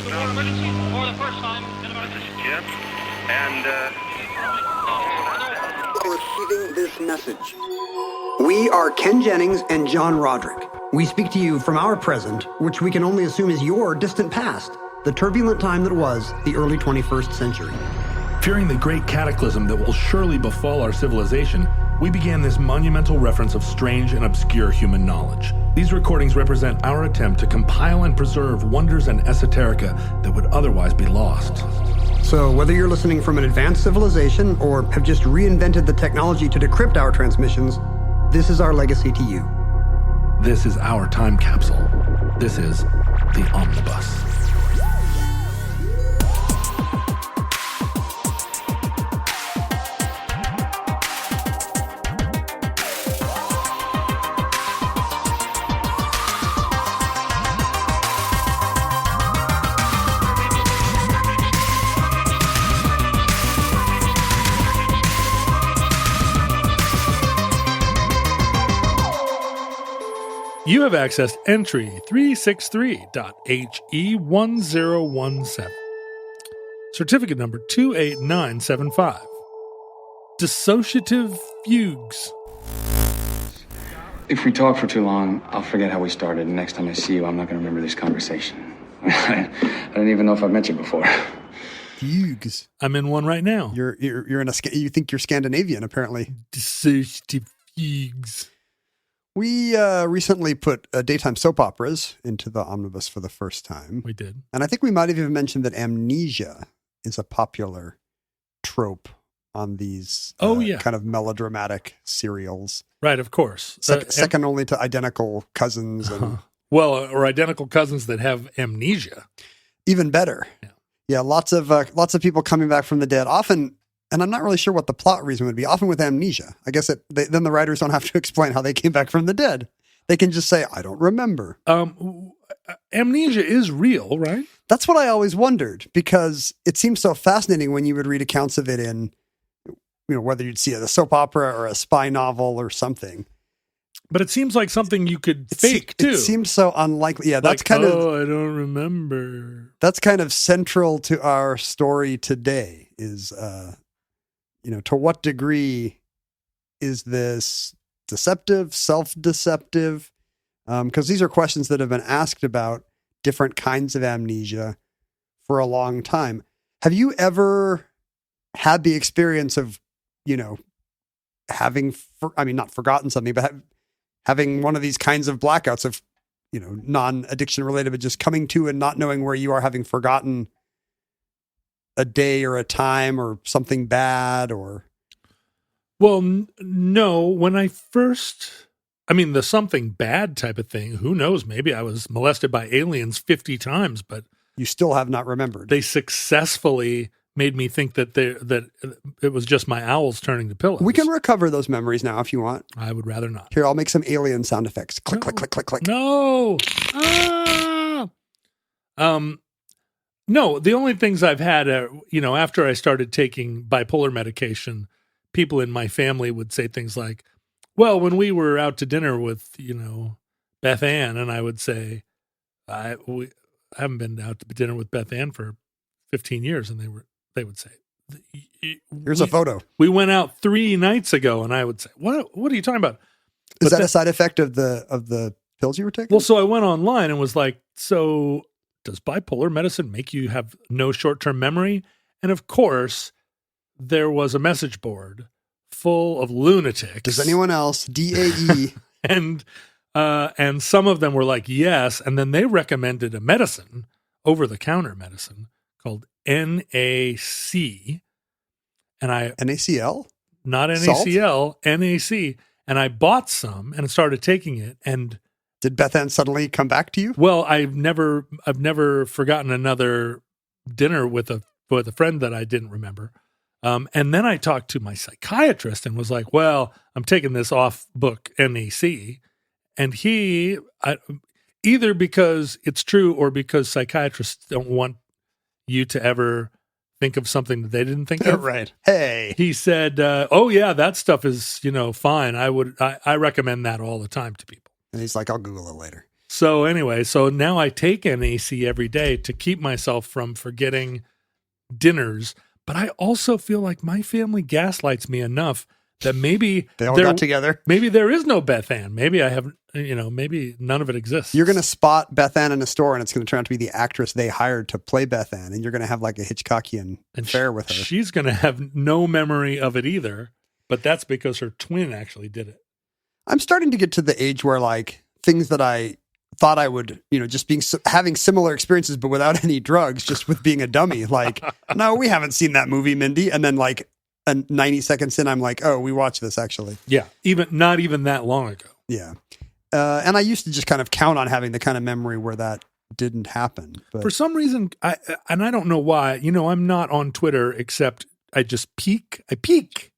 emergency for the first time in about This is Jim, and Receiving this message. We are Ken Jennings and John Roderick. We speak to you from our present, which we can only assume is your distant past, the turbulent time that was the early 21st century. Fearing the great cataclysm that will surely befall our civilization, we began this monumental reference of strange and obscure human knowledge. These recordings represent our attempt to compile and preserve wonders and esoterica that would otherwise be lost. So whether you're listening from an advanced civilization or have just reinvented the technology to decrypt our transmissions, this is our legacy to you. This is our time capsule. This is the Omnibus. You have accessed entry 363.HE1017. Certificate number 28975. Dissociative Fugues. If we talk for too long, I'll forget how we started. And next time I see you, I'm not going to remember this conversation. I don't even know if I've met you before. Fugues. I'm in one right now. You're in you think you're Scandinavian, apparently. Dissociative Fugues. We recently put daytime soap operas into the Omnibus for the first time. We did. And I think we might have even mentioned that amnesia is a popular trope on these kind of melodramatic serials. Right, of course. Second only to Identical Cousins. And or Identical Cousins that have amnesia. Even better. Yeah, lots of people coming back from the dead, often. And I'm not really sure what the plot reason would be, often with amnesia. I guess then the writers don't have to explain how they came back from the dead. They can just say, I don't remember. Amnesia is real, right? That's what I always wondered, because it seems so fascinating when you would read accounts of it in, whether you'd see a soap opera or a spy novel or something. But it seems like something you could fake, too. It seems so unlikely. Yeah, that's kind of... Oh, I don't remember. That's kind of central to our story today is... to what degree is this deceptive, self-deceptive? Because these are questions that have been asked about different kinds of amnesia for a long time. Have you ever had the experience of, having, not forgotten something, but having one of these kinds of blackouts of, non-addiction related, but just coming to and not knowing where you are, having forgotten a day or a time or something bad or? Well, no, when I first, the something bad type of thing, who knows, maybe I was molested by aliens 50 times, but you still have not remembered. They successfully made me think that it was just my owls turning to pillows. We can recover those memories now if you want. I would rather not. Here, I'll make some alien sound effects. Click, click, click, click, click. No. No, the only things I've had, after I started taking bipolar medication, people in my family would say things like, well, when we were out to dinner with, Beth Ann, and I would say, I haven't been out to dinner with Beth Ann for 15 years. And they would say, here's a photo. We went out 3 nights ago. And I would say, what are you talking about? Is that a side effect of the pills you were taking? Well, so I went online and was like, so does bipolar medicine make you have no short-term memory? And of course, there was a message board full of lunatics. Does anyone else? DAE. and some of them were like, yes. And then they recommended a medicine, over-the-counter medicine, called NAC. And NaCl? Not NaCl, NAC. And I bought some and started taking it. And did Beth Ann suddenly come back to you? Well, I've never forgotten another dinner with a friend that I didn't remember. And then I talked to my psychiatrist and was like, well, I'm taking this off book NAC. And he, either because it's true or because psychiatrists don't want you to ever think of something that they didn't think of. Right. Hey. He said, oh yeah, that stuff is, fine. I recommend that all the time to people. And he's like, I'll Google it later. So anyway, so now I take NAC every day to keep myself from forgetting dinners. But I also feel like my family gaslights me enough that maybe They all got together. Maybe there is no Beth Ann. Maybe I have, maybe none of it exists. You're going to spot Beth Ann in a store, and it's going to turn out to be the actress they hired to play Beth Ann, and you're going to have like a Hitchcockian affair with her. She's going to have no memory of it either, but that's because her twin actually did it. I'm starting to get to the age where like things that I thought I would, just having similar experiences, but without any drugs, just with being a dummy. Like, no, we haven't seen that movie, Mindy. And then like 90 seconds in, I'm like, oh, we watched this actually. Yeah. Not even that long ago. Yeah. And I used to just kind of count on having the kind of memory where that didn't happen. But for some reason, I don't know why, I'm not on Twitter except I just peek. I peek.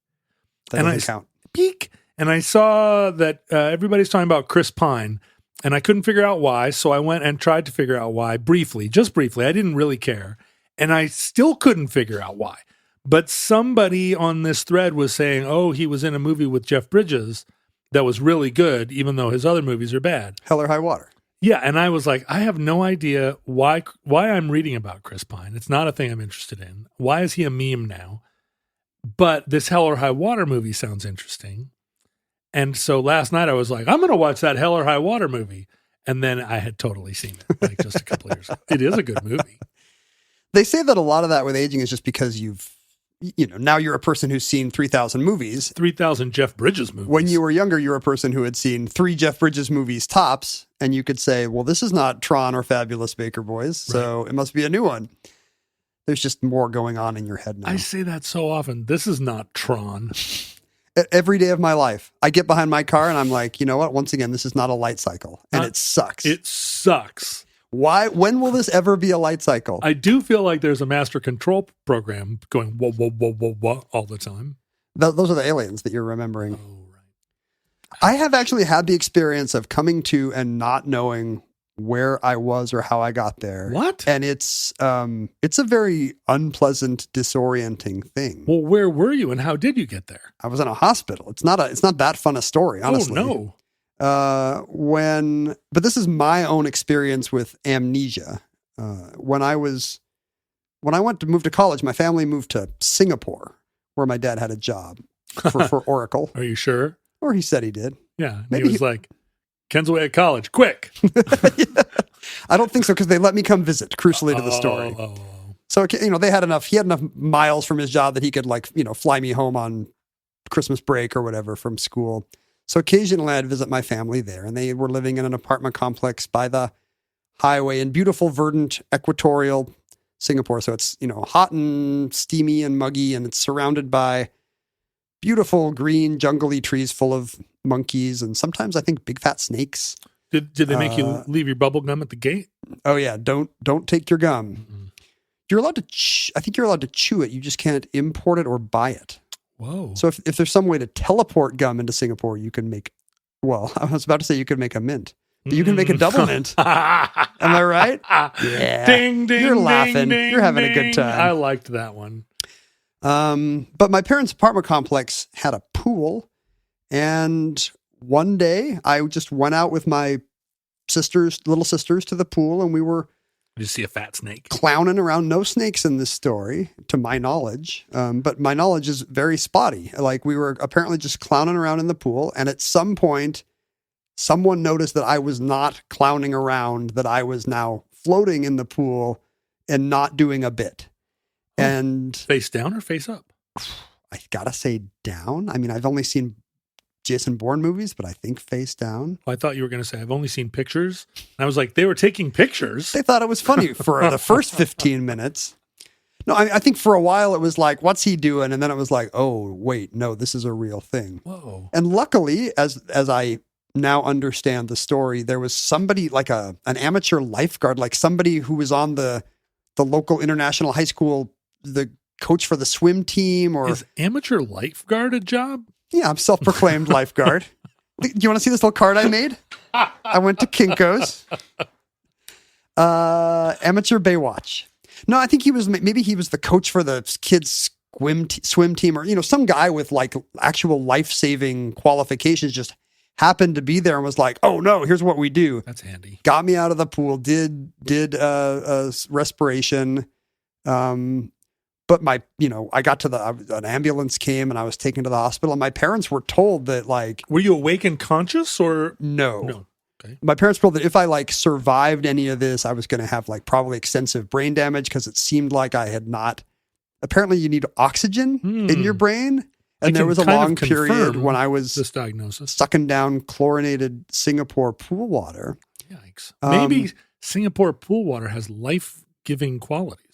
That doesn't count. Peek. And I saw that everybody's talking about Chris Pine. And I couldn't figure out why, so I went and tried to figure out why just briefly. I didn't really care. And I still couldn't figure out why. But somebody on this thread was saying, oh, he was in a movie with Jeff Bridges that was really good, even though his other movies are bad. Hell or High Water. Yeah, and I was like, I have no idea why I'm reading about Chris Pine. It's not a thing I'm interested in. Why is he a meme now? But this Hell or High Water movie sounds interesting. And so last night I was like, I'm going to watch that Hell or High Water movie. And then I had totally seen it like just a couple of years ago. It is a good movie. They say that a lot of that with aging is just because now you're a person who's seen 3,000 movies. 3,000 Jeff Bridges movies. When you were younger, you were a person who had seen 3 Jeff Bridges movies tops. And you could say, well, this is not Tron or Fabulous Baker Boys. So It must be a new one. There's just more going on in your head now. I say that so often. This is not Tron. Every day of my life, I get behind my car and I'm like, you know what? Once again, this is not a light cycle, and it sucks. It sucks. Why? When will this ever be a light cycle? I do feel like there's a master control program going whoa, whoa, whoa, whoa, whoa all the time. Those are the aliens that you're remembering. Oh, right. I have actually had the experience of coming to and not knowing where I was or how I got there. What? And it's a very unpleasant, disorienting thing. Well, where were you and how did you get there? I was in a hospital. It's not that fun a story, honestly. Oh, no. But this is my own experience with amnesia. When I went to move to college, my family moved to Singapore, where my dad had a job for Oracle. Are you sure? Or he said he did. Yeah. Maybe he was like, Ken's away at college. Quick. Yeah. I don't think so, because they let me come visit, crucially to the story. So, he had enough miles from his job that he could fly me home on Christmas break or whatever from school. So occasionally I'd visit my family there, and they were living in an apartment complex by the highway in beautiful, verdant, equatorial Singapore. So it's, hot and steamy and muggy, and it's surrounded by beautiful green jungly trees full of monkeys and sometimes I think big fat snakes. Did they make you leave your bubble gum at the gate? Oh yeah, don't take your gum. Mm-hmm. You're allowed to. I think you're allowed to chew it. You just can't import it or buy it. Whoa! So if there's some way to teleport gum into Singapore, you can make. Well, I was about to say you could make a mint. But you can make a double mint. Am I right? Yeah. Ding ding. You're laughing. Ding, you're having ding. a good time. I liked that one. But my parents' apartment complex had a pool, and one day I just went out with my little sisters to the pool, and we were Did you see a fat snake? Clowning around. No snakes in this story, to my knowledge. But my knowledge is very spotty. Like, we were apparently just clowning around in the pool, and at some point, someone noticed that I was not clowning around, that I was now floating in the pool and not doing a bit. And face down or face up? I gotta say down. I mean, I've only seen Jason Bourne movies, but I think face down. Well, I thought you were going to say, I've only seen pictures. And I was like, they were taking pictures. They thought it was funny for the first 15 minutes. No, I think for a while it was like, what's he doing? And then it was like, oh, wait, no, this is a real thing. Whoa. And luckily, as I now understand the story, there was somebody like an amateur lifeguard, like somebody who was on the local international high school, the coach for the swim team. Or is amateur lifeguard a job? Yeah, I'm self-proclaimed lifeguard. Do you want to see this little card I made? I went to Kinko's. Amateur Baywatch. No, I think he was the coach for the kids swim team, or some guy with like actual life-saving qualifications just happened to be there and was like, oh no, here's what we do. That's handy. Got me out of the pool, did respiration. But I got to an ambulance came and I was taken to the hospital, and my parents were told that like, were you awake and conscious or no? Okay. My parents were told that if I like survived any of this, I was going to have like probably extensive brain damage, because it seemed like I had not. Apparently you need oxygen in your brain. And there was a long period when I was this diagnosis, sucking down chlorinated Singapore pool water. Yikes. Maybe Singapore pool water has life-giving qualities.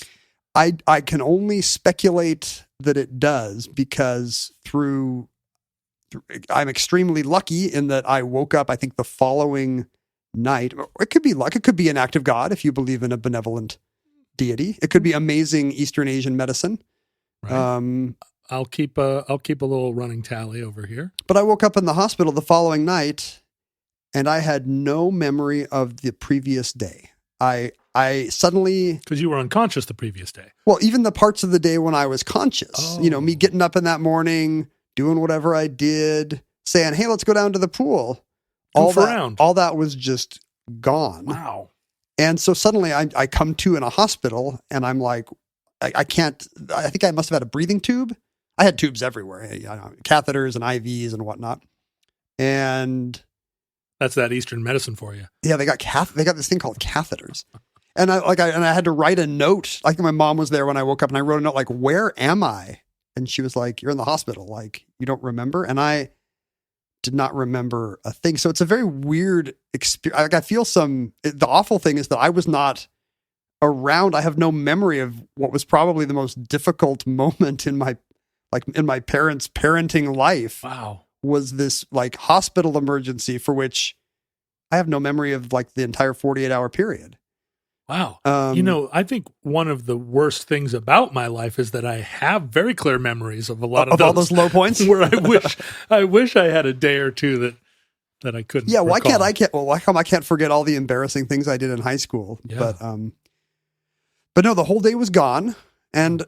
I can only speculate that it does, because I'm extremely lucky in that I woke up, I think, the following night. It could be luck. It could be an act of God if you believe in a benevolent deity. It could be amazing Eastern Asian medicine. Right. I'll keep a little running tally over here. But I woke up in the hospital the following night, and I had no memory of the previous day. I suddenly... Because you were unconscious the previous day. Well, even the parts of the day when I was conscious, me getting up in that morning, doing whatever I did, saying, hey, let's go down to the pool. All that was just gone. Wow. And so suddenly I come to in a hospital, and I'm like, I can't, I think I must have had a breathing tube. I had tubes everywhere, catheters and IVs and whatnot. And that's that Eastern medicine for you. Yeah, they got this thing called catheters. And I had to write a note. Like, my mom was there when I woke up, and I wrote a note like, where am I? And she was like, you're in the hospital. Like, you don't remember? And I did not remember a thing. So it's a very weird experience. Like, I feel the awful thing is that I was not around. I have no memory of what was probably the most difficult moment in my parents' parenting life. Wow. Was this like hospital emergency for which I have no memory of like the entire 48-hour period. Wow. I think one of the worst things about my life is that I have very clear memories of a lot of all those low points where I wish I had a day or two that I couldn't. Yeah. Why recall. Why come I can't forget all the embarrassing things I did in high school? Yeah. But no, the whole day was gone. And,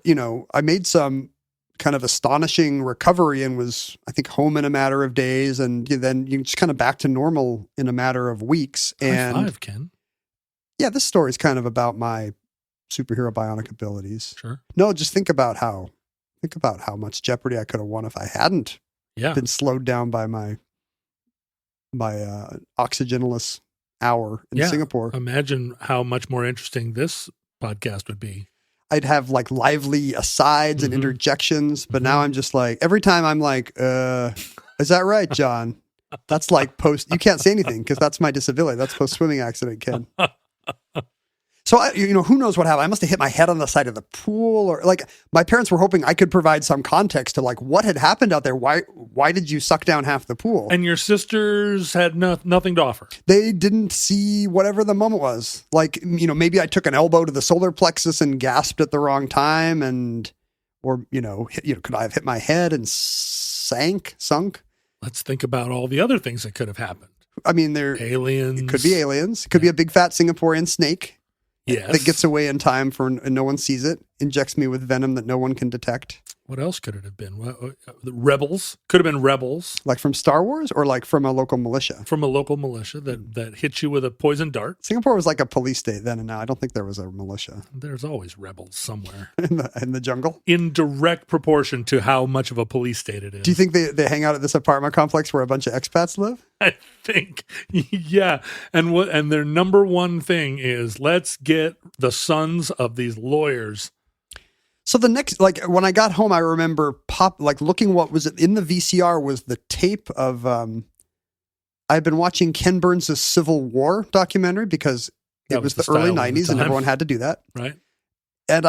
I made some kind of astonishing recovery and was, I think, home in a matter of days. And then you just kind of back to normal in a matter of weeks. And High five, Ken. Yeah, this story is kind of about my superhero bionic abilities. Sure. No, just think about how much jeopardy I could have won if I hadn't been slowed down by my oxygenless hour in Singapore. Imagine how much more interesting this podcast would be. I'd have like lively asides and interjections, but now I'm just like, every time I'm like, is that right, John? That's like you can't say anything because that's my disability. That's post-swimming accident, Ken. So, who knows what happened? I must have hit my head on the side of the pool, or like my parents were hoping I could provide some context to like what had happened out there. Why did you suck down half the pool? And your sisters had nothing to offer. They didn't see whatever the moment was. Like, maybe I took an elbow to the solar plexus and gasped at the wrong time, or could I have hit my head and sunk? Let's think about all the other things that could have happened. I mean, aliens. It could be aliens. It could be a big fat Singaporean snake. Yes. That gets away in time and no one sees it, injects me with venom that no one can detect. What else could it have been? The rebels. Could have been rebels. Like from Star Wars or like from a local militia? From a local militia that hit you with a poison dart. Singapore was like a police state then and now. I don't think there was a militia. There's always rebels somewhere. in the jungle? In direct proportion to how much of a police state it is. Do you think they hang out at this apartment complex where a bunch of expats live? I think, yeah. And their number one thing is, let's get the sons of these lawyers. So the next, like when I got home, I remember looking what was in the VCR was the tape of, I'd been watching Ken Burns' Civil War documentary because it was the early 90s and everyone had to do that. Right. And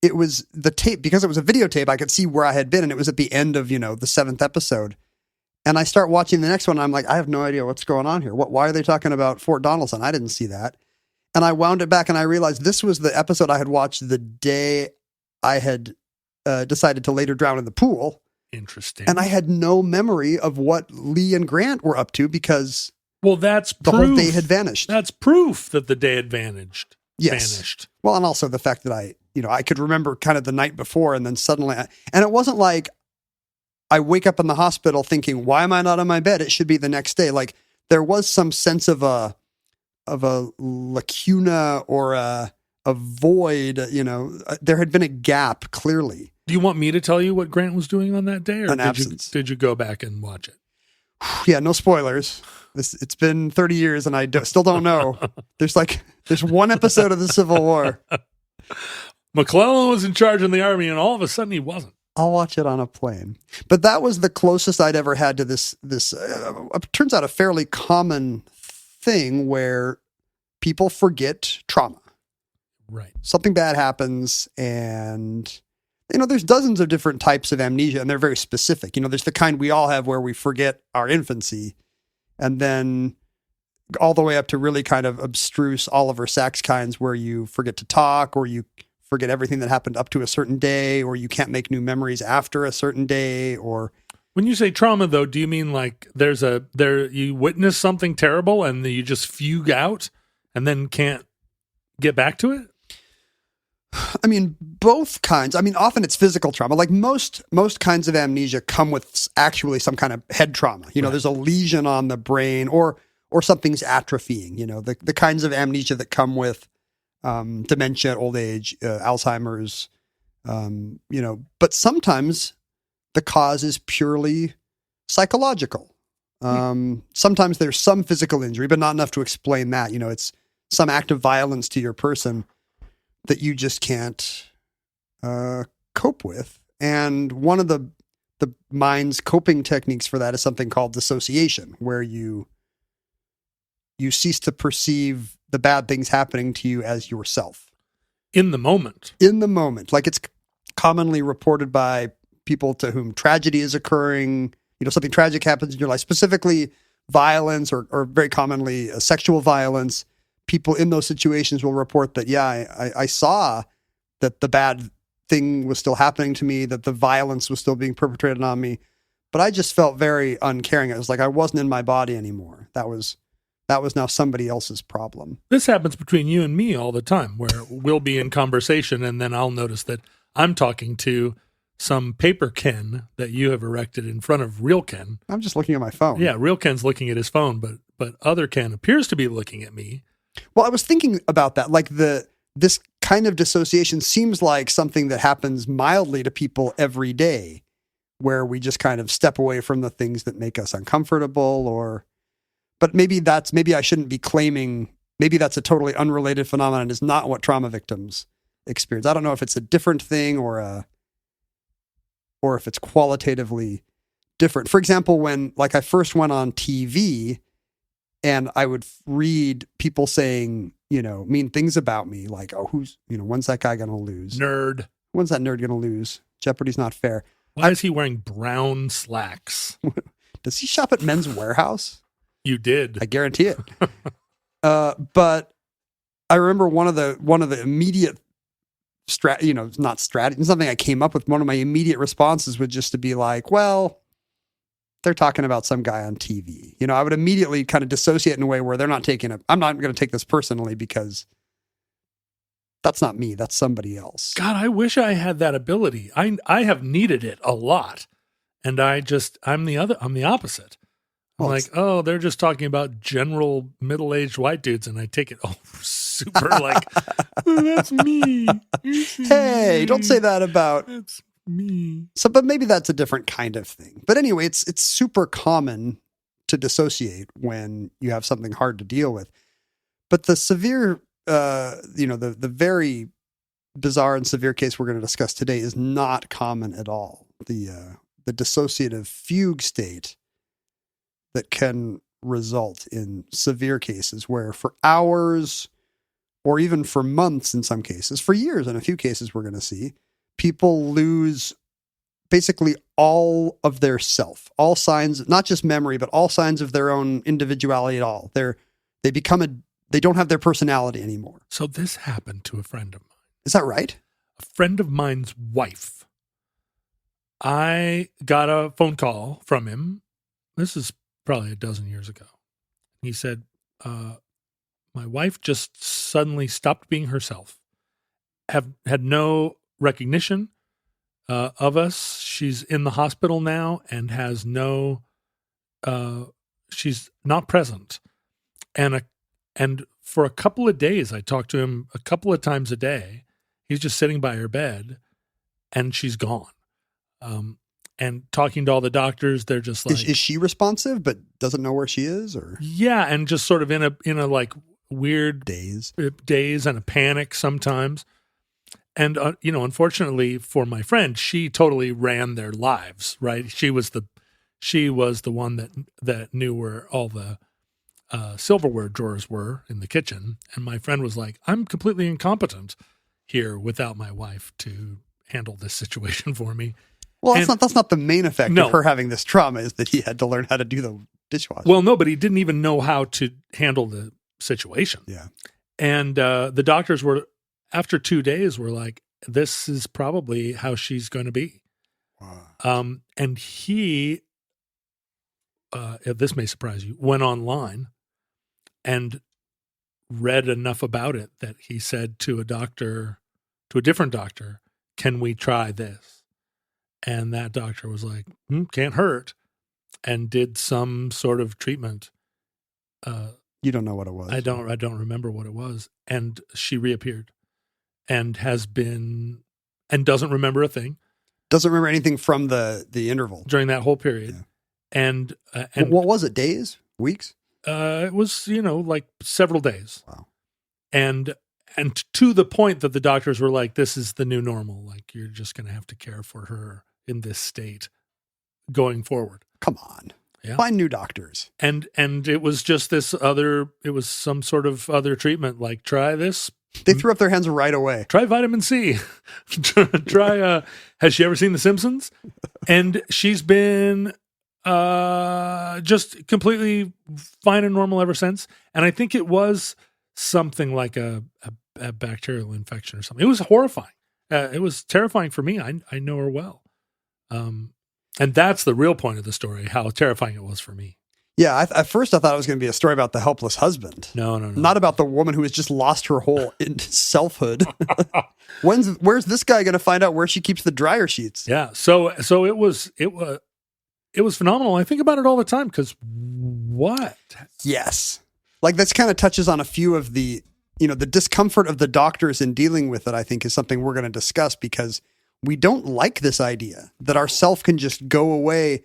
it was the tape, because it was a videotape, I could see where I had been, and it was at the end of, the 7th episode. And I start watching the next one, and I'm like, I have no idea what's going on here. Why are they talking about Fort Donelson? I didn't see that. And I wound it back, and I realized this was the episode I had watched the day I had decided to later drown in the pool. Interesting. And I had no memory of what Lee and Grant were up to because that's the whole day had vanished. That's proof that the day had vanished. Yes. Vanished. Well, and also the fact that I could remember kind of the night before, and then suddenly, and it wasn't like I wake up in the hospital thinking, why am I not on my bed? It should be the next day. Like there was some sense of a lacuna or a void, there had been a gap clearly. Do you want me to tell you what Grant was doing on that day, or An absence. Did you go back and watch it? Yeah, no spoilers. It's been 30 years and I still don't know. There's one episode of the Civil War. McClellan was in charge in the army, and all of a sudden he wasn't. I'll watch it on a plane. But that was the closest I'd ever had to this turns out a fairly common thing where people forget trauma. Right. Something bad happens, and there's dozens of different types of amnesia, and they're very specific. There's the kind we all have where we forget our infancy, and then all the way up to really kind of abstruse Oliver Sacks kinds where you forget to talk, or you forget everything that happened up to a certain day, or you can't make new memories after a certain day, or... When you say trauma, though, do you mean like you witness something terrible and you just fugue out and then can't get back to it? I mean, both kinds. I mean, often it's physical trauma. Like most kinds of amnesia come with actually some kind of head trauma. Right. There's a lesion on the brain or something's atrophying. The kinds of amnesia that come with dementia, old age, Alzheimer's. But sometimes the cause is purely psychological. Sometimes there's some physical injury, but not enough to explain that. It's some act of violence to your person that you just can't cope with. And one of the mind's coping techniques for that is something called dissociation, where you cease to perceive the bad things happening to you as yourself. In the moment. Like it's commonly reported by people to whom tragedy is occurring. Something tragic happens in your life, specifically violence or very commonly sexual violence. People in those situations will report that, I saw that the bad thing was still happening to me, that the violence was still being perpetrated on me, but I just felt very uncaring. It was like I wasn't in my body anymore. That was now somebody else's problem. This happens between you and me all the time, where we'll be in conversation and then I'll notice that I'm talking to some paper Ken that you have erected in front of real Ken. I'm just looking at my phone. Yeah, real Ken's looking at his phone, but other Ken appears to be looking at me. Well, I was thinking about that. Like this kind of dissociation seems like something that happens mildly to people every day, where we just kind of step away from the things that make us uncomfortable, but maybe I shouldn't be claiming, maybe that's a totally unrelated phenomenon and is not what trauma victims experience. I don't know if it's a different thing or if it's qualitatively different. For example, when I first went on TV, and I would read people saying, mean things about me, like, oh, when's that guy going to lose? Nerd. When's that nerd going to lose? Jeopardy's not fair. Why is he wearing brown slacks? Does he shop at Men's Warehouse? You did. I guarantee it. But I remember one of the immediate something I came up with. One of my immediate responses was just to be like, well, they're talking about some guy on TV. I would immediately kind of dissociate in a way where they're not taking it. I'm not going to take this personally because that's not me. That's somebody else. God, I wish I had that ability. I have needed it a lot. And I'm the opposite. I'm like, oh, they're just talking about general middle-aged white dudes. And I take it super like, oh, that's me. Hey, don't say that about that's me. So, but maybe that's a different kind of thing. But anyway, it's super common to dissociate when you have something hard to deal with. But the severe, the very bizarre and severe case we're going to discuss today is not common at all. The dissociative fugue state that can result in severe cases where for hours or even for months in some cases, for years in a few cases we're going to see, people lose basically all of their self, all signs, not just memory, but all signs of their own individuality at all. They don't have their personality anymore. So this happened to a friend of mine. Is that right? A friend of mine's wife. I got a phone call from him. This is probably a dozen years ago. He said, my wife just suddenly stopped being herself, had no recognition, of us. She's in the hospital now and has she's not present. And for a couple of days, I talked to him a couple of times a day. He's just sitting by her bed, and she's gone. And talking to all the doctors, they're just like, is she responsive but doesn't know where she is, or yeah, and just sort of in a like weird days and a panic sometimes. And unfortunately for my friend, she totally ran their lives. Right, she was the one that knew where all the silverware drawers were in the kitchen, and my friend was like, "I'm completely incompetent here without my wife to handle this situation for me." Well, that's not the main effect No. of her having this trauma, is that he had to learn how to do the dishwasher. Well, no, but he didn't even know how to handle the situation. Yeah. And the doctors were, after 2 days, were like, this is probably how she's going to be. Wow. And he, this may surprise you, went online and read enough about it that he said to a different doctor, "Can we try this?" And that doctor was like, "Can't hurt," and did some sort of treatment. You don't know what it was. I don't remember what it was. And she reappeared and doesn't remember a thing. Doesn't remember anything from the interval During that whole period. Yeah. And what was it? Days? Weeks? it was, like several days. Wow. And to the point that the doctors were like, this is the new normal. Like, you're just going to have to care for her in this state going forward. Come on. Yeah. Find new doctors. And it was just it was some sort of other treatment, like, try this. They threw up their hands right away. Try vitamin C. Try, has she ever seen The Simpsons? And she's been just completely fine and normal ever since. And I think it was something like a bacterial infection or something. It was horrifying. It was terrifying for me. I know her well. And that's the real point of the story, how terrifying it was for me. Yeah, at first I thought it was going to be a story about the helpless husband. No. Not about the woman who has just lost her whole selfhood. Where's this guy going to find out where she keeps the dryer sheets? Yeah. So it was phenomenal. I think about it all the time because what? Yes. Like, this kind of touches on a few of the discomfort of the doctors in dealing with it, I think, is something we're going to discuss, because we don't like this idea that our self can just go away,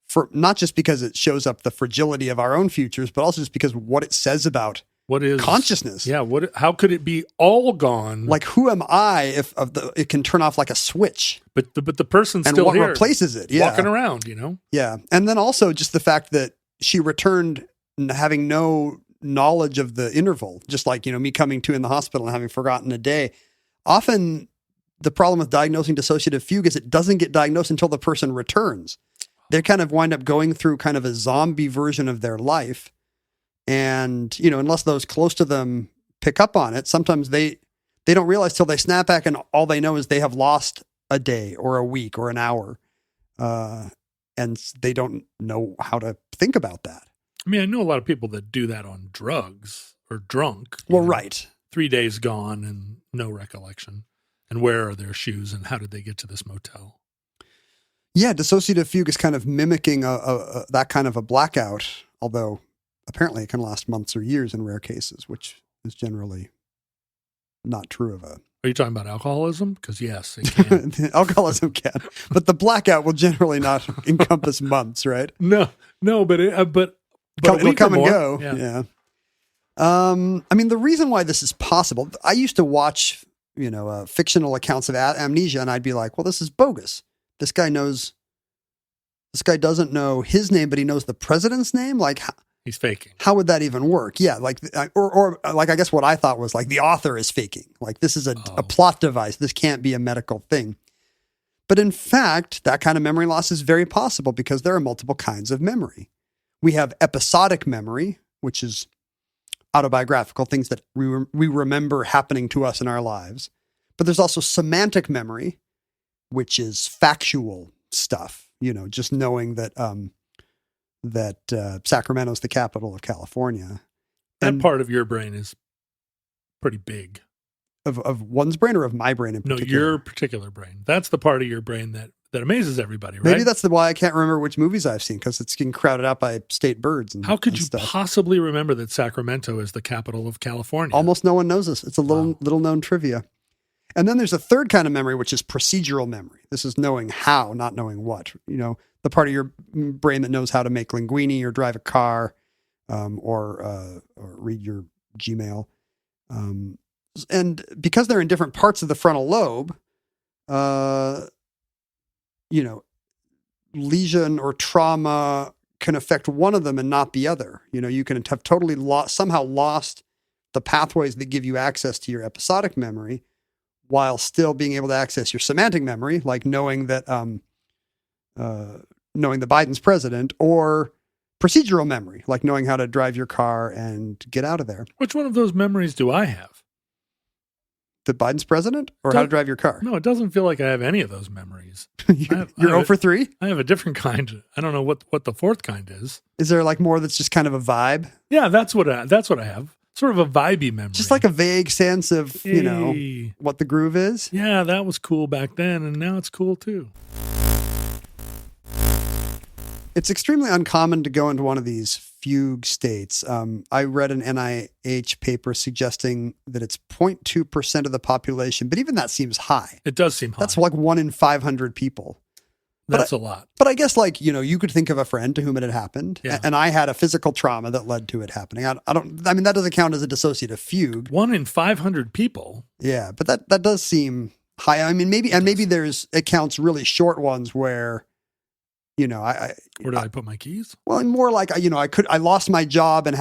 for not just because it shows up the fragility of our own futures, but also just because what it says about what is consciousness. Yeah. How could it be all gone? Like, who am I if it can turn off like a switch? But the person's And still what here, replaces it? Yeah. walking around, Yeah. And then also just the fact that she returned having no knowledge of the interval, just like, me coming to in the hospital and having forgotten a day. Often the problem with diagnosing dissociative fugue is it doesn't get diagnosed until the person returns. They kind of wind up going through kind of a zombie version of their life. And, unless those close to them pick up on it, sometimes they don't realize till they snap back, and all they know is they have lost a day or a week or an hour. And they don't know how to think about that. I mean, I know a lot of people that do that on drugs or drunk. Well, right. 3 days gone and no recollection. And where are their shoes and how did they get to this motel? Yeah, dissociative fugue is kind of mimicking that kind of a blackout, although apparently it can last months or years in rare cases, which is generally not true of a... Are you talking about alcoholism? Because yes, it can. Alcoholism can, but the blackout will generally not encompass months, right? No, but It'll come and more. go. Yeah. I mean, the reason why this is possible, I used to watch, fictional accounts of amnesia, and I'd be like, well, this is bogus. This guy doesn't know his name, but he knows the president's name. Like, he's faking. How would that even work? Yeah. Like, or like, I guess what I thought was like the author is faking. Like, this is a plot device. This can't be a medical thing. But in fact, that kind of memory loss is very possible because there are multiple kinds of memory. We have episodic memory, which is autobiographical, things that we remember happening to us in our lives. But there's also semantic memory, which is factual stuff, just knowing that Sacramento is the capital of California. That part of your brain is pretty big. of one's brain or of my brain in No, particular? your particular brain. That's the part of your brain that amazes everybody, right? Maybe that's why I can't remember which movies I've seen, because it's getting crowded out by state birds. And How could and you stuff. possibly remember that Sacramento is the capital of California? Almost no one knows this. It's a little known trivia. And then there's a third kind of memory, which is procedural memory. This is knowing how, not knowing what. The part of your brain that knows how to make linguine or drive a car, or read your Gmail. And because they're in different parts of the frontal lobe, lesion or trauma can affect one of them and not the other. You can have totally somehow lost the pathways that give you access to your episodic memory while still being able to access your semantic memory, like knowing that Biden's president, or procedural memory, like knowing how to drive your car and get out of there. Which one of those memories do I have? That Biden's president, or how to drive your car? No, it doesn't feel like I have any of those memories. You're 0 for 3? I have a different kind. I don't know what the fourth kind is. Is there like more that's just kind of a vibe? Yeah, that's what I have. Sort of a vibey memory. Just like a vague sense of, Hey. what the groove is. Yeah, that was cool back then, and now it's cool too. It's extremely uncommon to go into one of these fugue states. I read an NIH paper suggesting that it's 0.2% of the population, but even that seems high. It does seem high. That's like 1 in 500 people. That's a lot. But I guess you could think of a friend to whom it had happened. Yeah. And I had a physical trauma that led to it happening. I mean, that doesn't count as a dissociative fugue. 1 in 500 people. Yeah. But that does seem high. I mean, maybe it counts really short ones where, where did I put my keys? Well, and more like, I lost my job and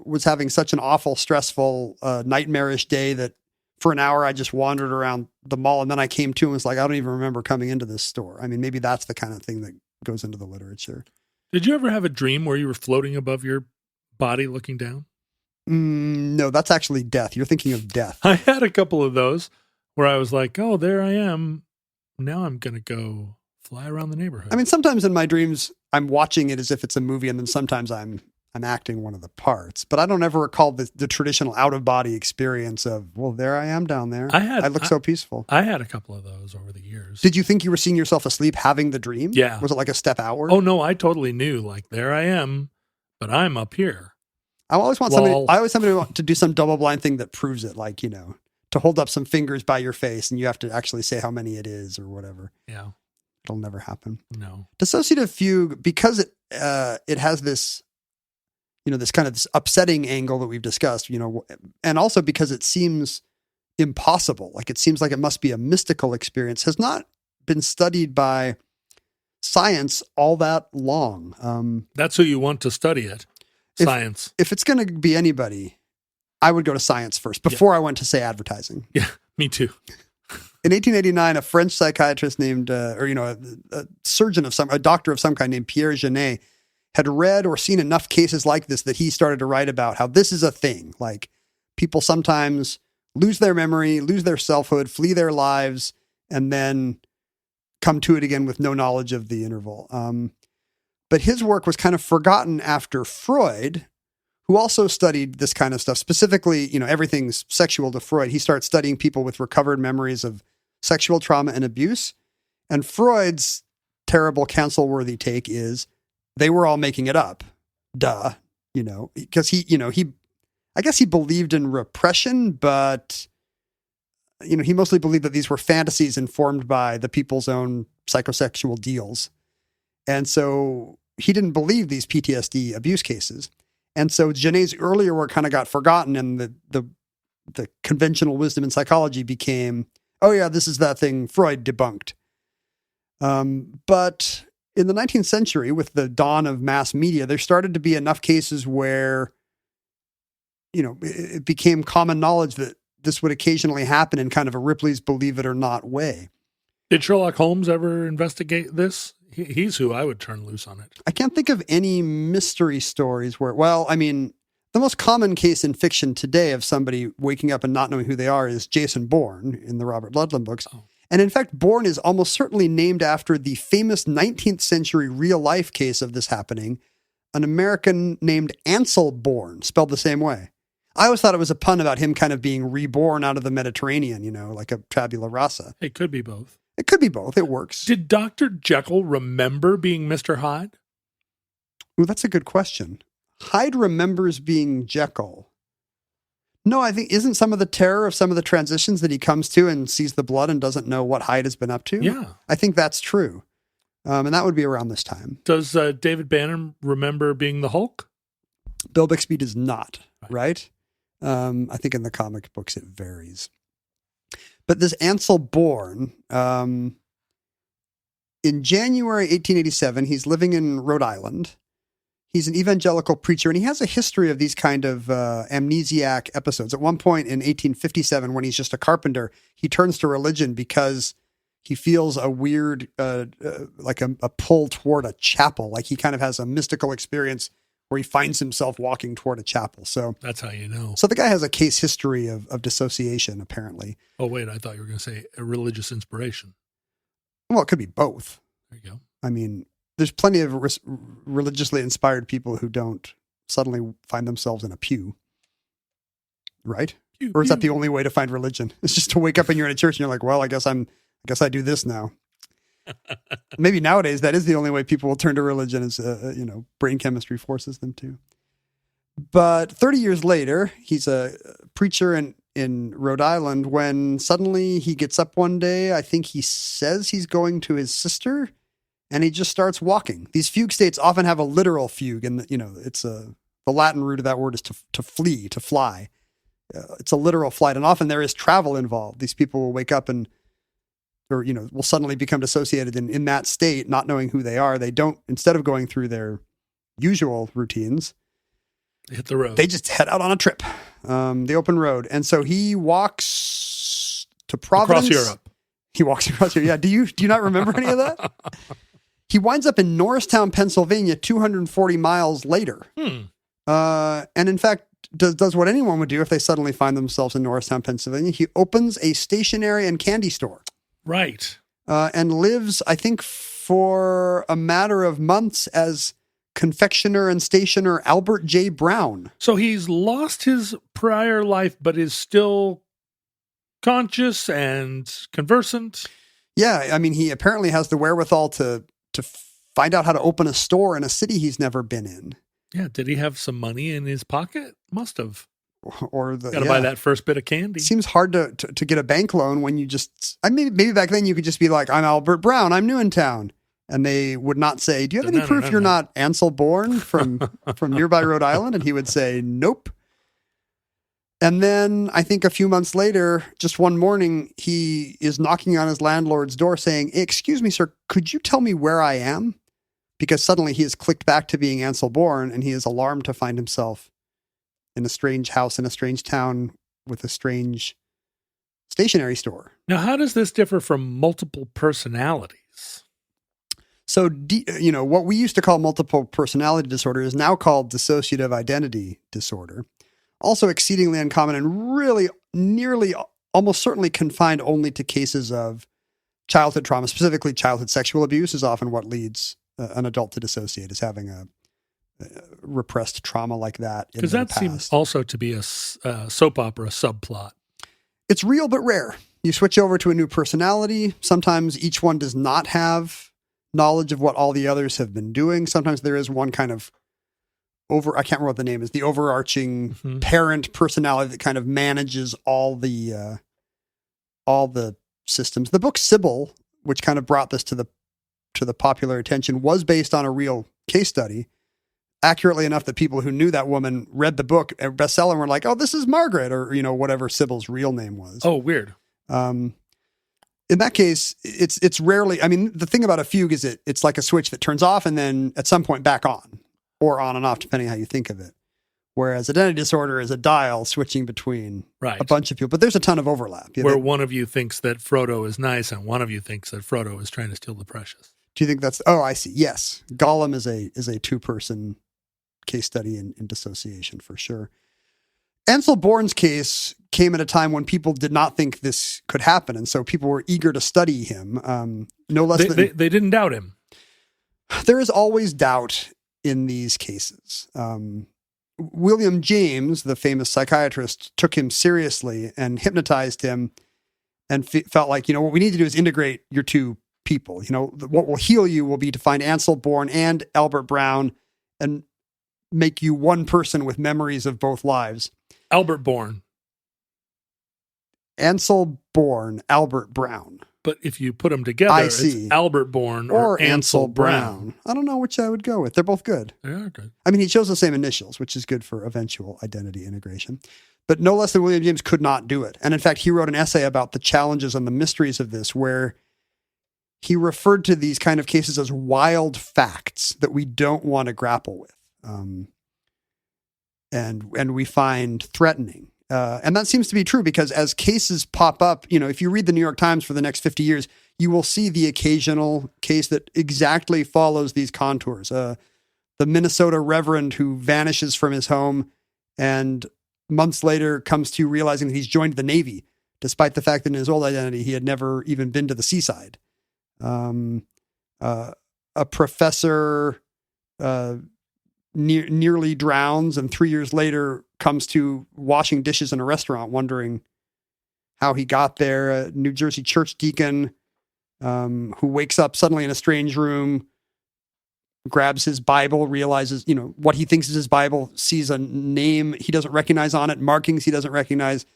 was having such an awful, stressful, nightmarish day that for an hour I just wandered around the mall, and then I came to and was like, I don't even remember coming into this store. I mean, maybe that's the kind of thing that goes into the literature. Did you ever have a dream where you were floating above your body looking down? No, that's actually death. You're thinking of death. I had a couple of those where I was like, oh, there I am. Now I'm going to go fly around the neighborhood. I mean, sometimes in my dreams, I'm watching it as if it's a movie, and then sometimes I'm acting one of the parts. But I don't ever recall the traditional out-of-body experience of, well, there I am down there. I look so peaceful. I had a couple of those over the years. Did you think you were seeing yourself asleep having the dream? Yeah. Was it like a step outward? Oh, no, I totally knew. Like, there I am, but I'm up here. I always want somebody to do some double-blind thing that proves it, like, to hold up some fingers by your face, and you have to actually say how many it is or whatever. Yeah. It'll never happen. No. Dissociative fugue, because it has this, this upsetting angle that we've discussed, and also because it seems impossible, like it seems like it must be a mystical experience, has not been studied by science all that long. That's who you want to study it. Science. If it's going to be anybody, I would go to science first before I went to, say, advertising. Yeah, me too. In 1889, a French psychiatrist named, a doctor of some kind named Pierre Genet had read or seen enough cases like this that he started to write about how this is a thing. Like, people sometimes lose their memory, lose their selfhood, flee their lives, and then come to it again with no knowledge of the interval. But his work was kind of forgotten after Freud, who also studied this kind of stuff. Specifically, everything's sexual to Freud. He starts studying people with recovered memories of sexual trauma and abuse. And Freud's terrible cancel-worthy take is they were all making it up. Duh. Because I guess he believed in repression, but, he mostly believed that these were fantasies informed by the people's own psychosexual deals. And so he didn't believe these PTSD abuse cases. And so Genet's earlier work kind of got forgotten, and the conventional wisdom in psychology became, oh yeah, this is that thing Freud debunked. But in the 19th century, with the dawn of mass media, there started to be enough cases where, it became common knowledge that this would occasionally happen in kind of a Ripley's believe it or not way. Did Sherlock Holmes ever investigate this? He's who I would turn loose on it. I can't think of any mystery stories where, the most common case in fiction today of somebody waking up and not knowing who they are is Jason Bourne in the Robert Ludlum books. Oh. And in fact, Bourne is almost certainly named after the famous 19th century real life case of this happening, an American named Ansel Bourne, spelled the same way. I always thought it was a pun about him kind of being reborn out of the Mediterranean, like a tabula rasa. It could be both. It could be both. It works. Did Dr. Jekyll remember being Mr. Hyde? Ooh, that's a good question. Hyde remembers being Jekyll. No, I think isn't some of the terror of some of the transitions that he comes to and sees the blood and doesn't know what Hyde has been up to? Yeah. I think that's true. And that would be around this time. Does David Bannon remember being the Hulk? Bill Bixby does not, right? I think in the comic books it varies. But this Ansel Bourne, in January 1887, he's living in Rhode Island. He's an evangelical preacher, and he has a history of these kind of amnesiac episodes. At one point in 1857, when he's just a carpenter, he turns to religion because he feels a weird, like a pull toward a chapel. Like he kind of has a mystical experience where he finds himself walking toward a chapel. So that's how you know. So the guy has a case history of dissociation, apparently. Oh, wait, I thought you were going to say a religious inspiration. Well, it could be both. There you go. I mean, there's plenty of religiously inspired people who don't suddenly find themselves in a pew, right? Or is that the only way to find religion? It's just to wake up and you're in a church and you're like, well, I guess I do this now. Maybe nowadays that is the only way people will turn to religion is, brain chemistry forces them to. But 30 years later, he's a preacher in Rhode Island when suddenly he gets up one day. I think he says he's going to his sister and he just starts walking. These fugue states often have a literal fugue, and it's the Latin root of that word is to flee, to fly. It's a literal flight, and often there is travel involved. These people will wake up or will suddenly become dissociated in that state, not knowing who they are. They don't, instead of going through their usual routines, they hit the road. They just head out on a trip, the open road. And so he walks to Providence. Across Europe. He walks across Europe. Yeah. Do you not remember any of that? He winds up in Norristown, Pennsylvania, 240 miles later. And in fact, does what anyone would do if they suddenly find themselves in Norristown, Pennsylvania. He opens a stationery and candy store. Right. And lives, I think, for a matter of months as confectioner and stationer Albert J. Brown. So he's lost his prior life, but is still conscious and conversant. Yeah. I mean, he apparently has the wherewithal to find out how to open a store in a city he's never been in. Yeah. Did he have some money in his pocket? Must have. Or got to buy that first bit of candy. It seems hard to get a bank loan when you just, maybe back then you could just be like, I'm Albert Brown, I'm new in town. And they would not say, do you have any proof you're not Ansel Bourne from nearby Rhode Island? And he would say, nope. And then I think a few months later, just one morning, he is knocking on his landlord's door saying, excuse me, sir, could you tell me where I am? Because suddenly he has clicked back to being Ansel Bourne and he is alarmed to find himself in a strange house in a strange town with a strange stationery store. Now, how does this differ from multiple personalities? So, what we used to call multiple personality disorder is now called dissociative identity disorder. Also exceedingly uncommon and really nearly almost certainly confined only to cases of childhood trauma, specifically childhood sexual abuse is often what leads an adult to dissociate, is having a repressed trauma like that. Because that seems also to be a soap opera subplot. It's real but rare. You switch over to a new personality. Sometimes each one does not have knowledge of what all the others have been doing. Sometimes there is one kind of I can't remember what the name is, the overarching parent personality that kind of manages all the systems. The book Sybil, which kind of brought this to the popular attention, was based on a real case study. Accurately enough that people who knew that woman read the book, a bestseller, and were like, oh, this is Margaret, or, whatever Sybil's real name was. Oh, weird. In that case, it's rarely, the thing about a fugue is it's like a switch that turns off and then at some point back on, or on and off, depending how you think of it. Whereas identity disorder is a dial switching between a bunch of people, but there's a ton of overlap. Where one of you thinks that Frodo is nice and one of you thinks that Frodo is trying to steal the precious. Do you think that's, oh, I see. Yes. Gollum is a two-person case study in dissociation for sure. Ansel Bourne's case came at a time when people did not think this could happen. And so people were eager to study him. No less than they didn't doubt him. There is always doubt in these cases. William James, the famous psychiatrist, took him seriously and hypnotized him and felt like, what we need to do is integrate your two people. What will heal you will be to find Ansel Bourne and Albert Brown and make you one person with memories of both lives. Albert Bourne. Ansel Bourne, Albert Brown. But if you put them together, it's Albert Bourne or Ansel Brown. I don't know which I would go with. They're both good. They are good. I mean, he chose the same initials, which is good for eventual identity integration. But no less than William James could not do it. And in fact, he wrote an essay about the challenges and the mysteries of this, where he referred to these kind of cases as wild facts that we don't want to grapple with. And we find threatening. And that seems to be true because as cases pop up, if you read the New York Times for the next 50 years, you will see the occasional case that exactly follows these contours. The Minnesota reverend who vanishes from his home and months later comes to realizing that he's joined the Navy, despite the fact that in his old identity, he had never even been to the seaside. A professor nearly drowns and 3 years later comes to washing dishes in a restaurant, wondering how he got there. A New Jersey church deacon who wakes up suddenly in a strange room, grabs his Bible, realizes, what he thinks is his Bible, sees a name he doesn't recognize on it, markings he doesn't recognize,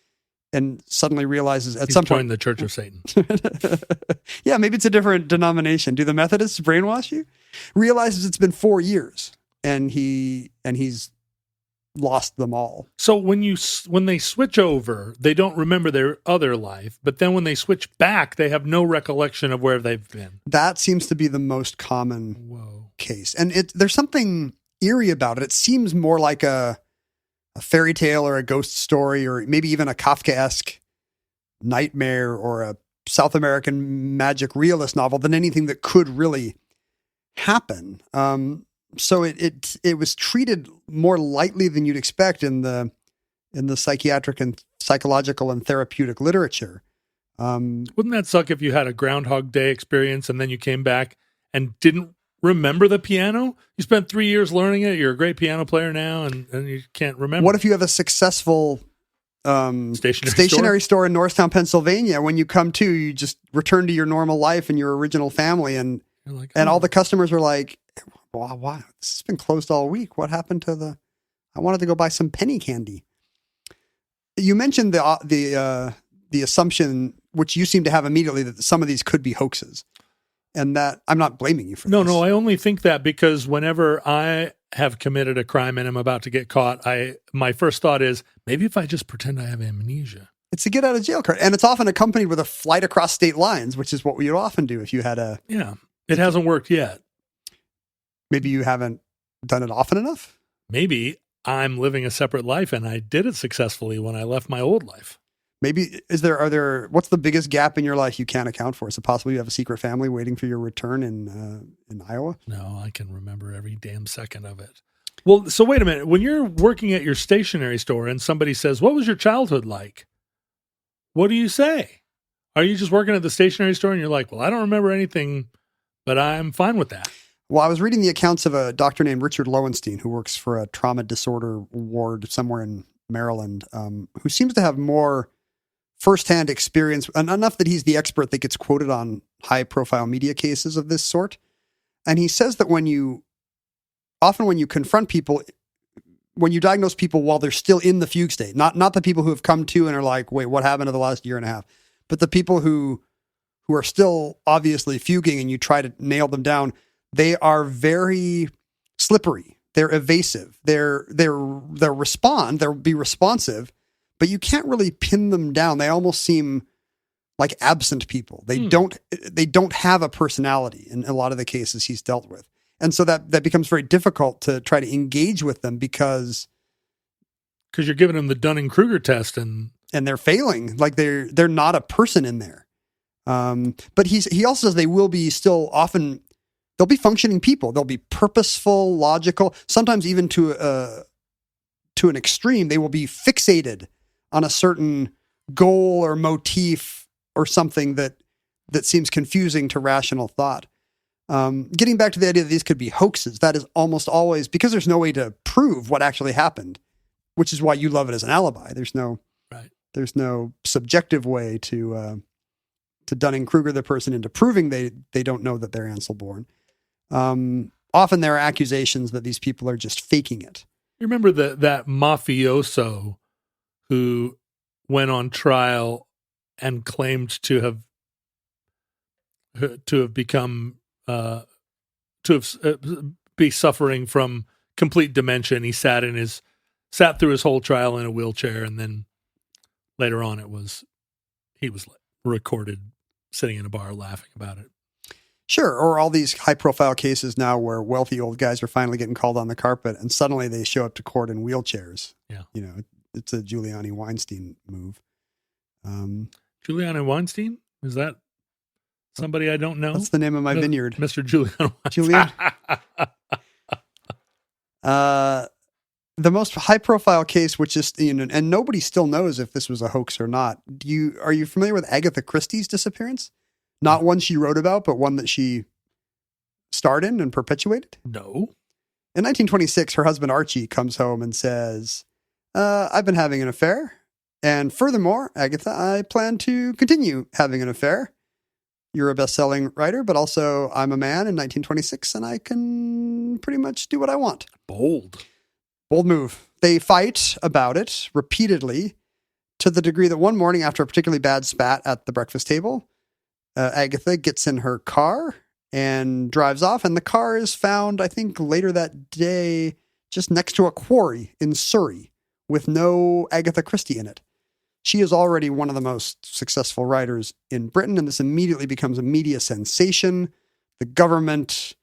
and suddenly realizes at some point... joined the Church of Satan. Yeah, maybe it's a different denomination. Do the Methodists brainwash you? Realizes it's been 4 years and he's lost them all. So when they switch over, they don't remember their other life, but then when they switch back, they have no recollection of where they've been. That seems to be the most common case. And there's something eerie about it. It seems more like a fairy tale or a ghost story, or maybe even a Kafkaesque nightmare or a South American magic realist novel than anything that could really happen. So it was treated more lightly than you'd expect in the psychiatric and psychological and therapeutic literature. Wouldn't that suck if you had a Groundhog Day experience and then you came back and didn't remember the piano? You spent 3 years learning it. You're a great piano player now, and you can't remember. What if you have a successful stationery store in Norristown, Pennsylvania? When you come to, you just return to your normal life and your original family, and all the customers are like, "Wow, this has been closed all week. What happened to I wanted to go buy some penny candy." You mentioned the assumption, which you seem to have immediately, that some of these could be hoaxes. And that I'm not blaming you for this. No, I only think that because whenever I have committed a crime and I'm about to get caught, my first thought is, maybe if I just pretend I have amnesia. It's a get out of jail card. And it's often accompanied with a flight across state lines, which is what we would often do if you had a... Yeah, it hasn't worked yet. Maybe you haven't done it often enough? Maybe I'm living a separate life and I did it successfully when I left my old life. Maybe, what's the biggest gap in your life you can't account for? Is it possible you have a secret family waiting for your return in Iowa? No, I can remember every damn second of it. Well, so wait a minute. When you're working at your stationery store and somebody says, "What was your childhood like?" What do you say? Are you just working at the stationery store and you're like, "Well, I don't remember anything, but I'm fine with that"? Well, I was reading the accounts of a doctor named Richard Lowenstein who works for a trauma disorder ward somewhere in Maryland, who seems to have more firsthand experience, and enough that he's the expert that gets quoted on high-profile media cases of this sort. And he says that when you confront people, when you diagnose people while they're still in the fugue state, not the people who have come to and are like, "Wait, what happened to the last year and a half?" But the people who are still obviously fuging, and you try to nail them down, they are very slippery. They're evasive. They'll be responsive, but you can't really pin them down. They almost seem like absent people. They don't have a personality in a lot of the cases he's dealt with. And so that becomes very difficult to try to engage with them because you're giving them the Dunning-Kruger test and they're failing. Like they're not a person in there. But he also says they will be still often, they'll be functioning people. They'll be purposeful, logical, sometimes even to an extreme. They will be fixated on a certain goal or motif or something that seems confusing to rational thought. Getting back to the idea that these could be hoaxes, that is almost always because there's no way to prove what actually happened, which is why you love it as an alibi. There's no subjective way to Dunning-Kruger the person into proving they don't know that they're Ansel Bourne. Often there are accusations that these people are just faking it. You remember that mafioso who went on trial and claimed to have become be suffering from complete dementia. And he sat through his whole trial in a wheelchair, and then later on he was recorded sitting in a bar laughing about it. Sure. Or all these high profile cases now where wealthy old guys are finally getting called on the carpet and suddenly they show up to court in wheelchairs. Yeah. It's a Giuliani Weinstein move. Giuliani Weinstein? Is that somebody I don't know? That's the name of my vineyard. Mr. Giuliani Giuliani. The most high profile case, which is, and nobody still knows if this was a hoax or not. Are you familiar with Agatha Christie's disappearance? Not one she wrote about, but one that she starred in and perpetuated? No. In 1926, her husband Archie comes home and says, I've been having an affair. And furthermore, Agatha, I plan to continue having an affair. You're a best-selling writer, but also I'm a man in 1926 and I can pretty much do what I want. Bold move. They fight about it repeatedly to the degree that one morning after a particularly bad spat at the breakfast table, Agatha gets in her car and drives off, and the car is found, I think, later that day just next to a quarry in Surrey with no Agatha Christie in it. She is already one of the most successful writers in Britain, and this immediately becomes a media sensation. The government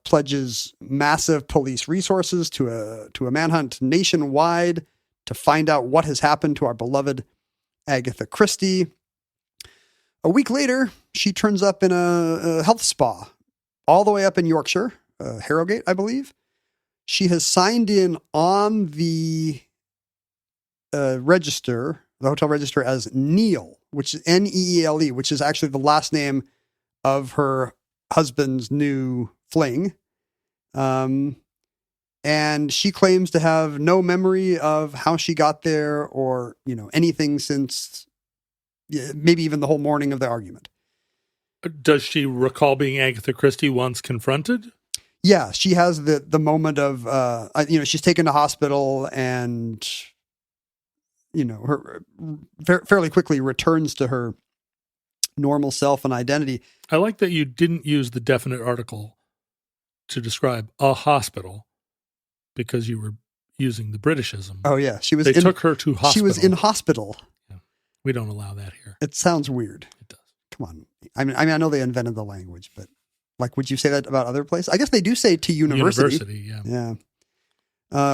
pledges massive police resources to a manhunt nationwide to find out what has happened to our beloved Agatha Christie. A week later, she turns up in a health spa all the way up in Yorkshire, Harrogate, I believe. She has signed in on the register, the hotel register, as Neele, which is Neele, which is actually the last name of her husband's new fling. And she claims to have no memory of how she got there or, anything since maybe even the whole morning of the argument. Does she recall being Agatha Christie once confronted? Yeah, she has the moment of, she's taken to hospital and, her fairly quickly returns to her normal self and identity. I like that you didn't use the definite article to describe a hospital because you were using the Britishism. Oh yeah, They took her to hospital. She was in hospital. Yeah. We don't allow that here. It sounds weird. It does. Come on. I mean, I know they invented the language, but would you say that about other places? I guess they do say to university. Yeah. Yeah.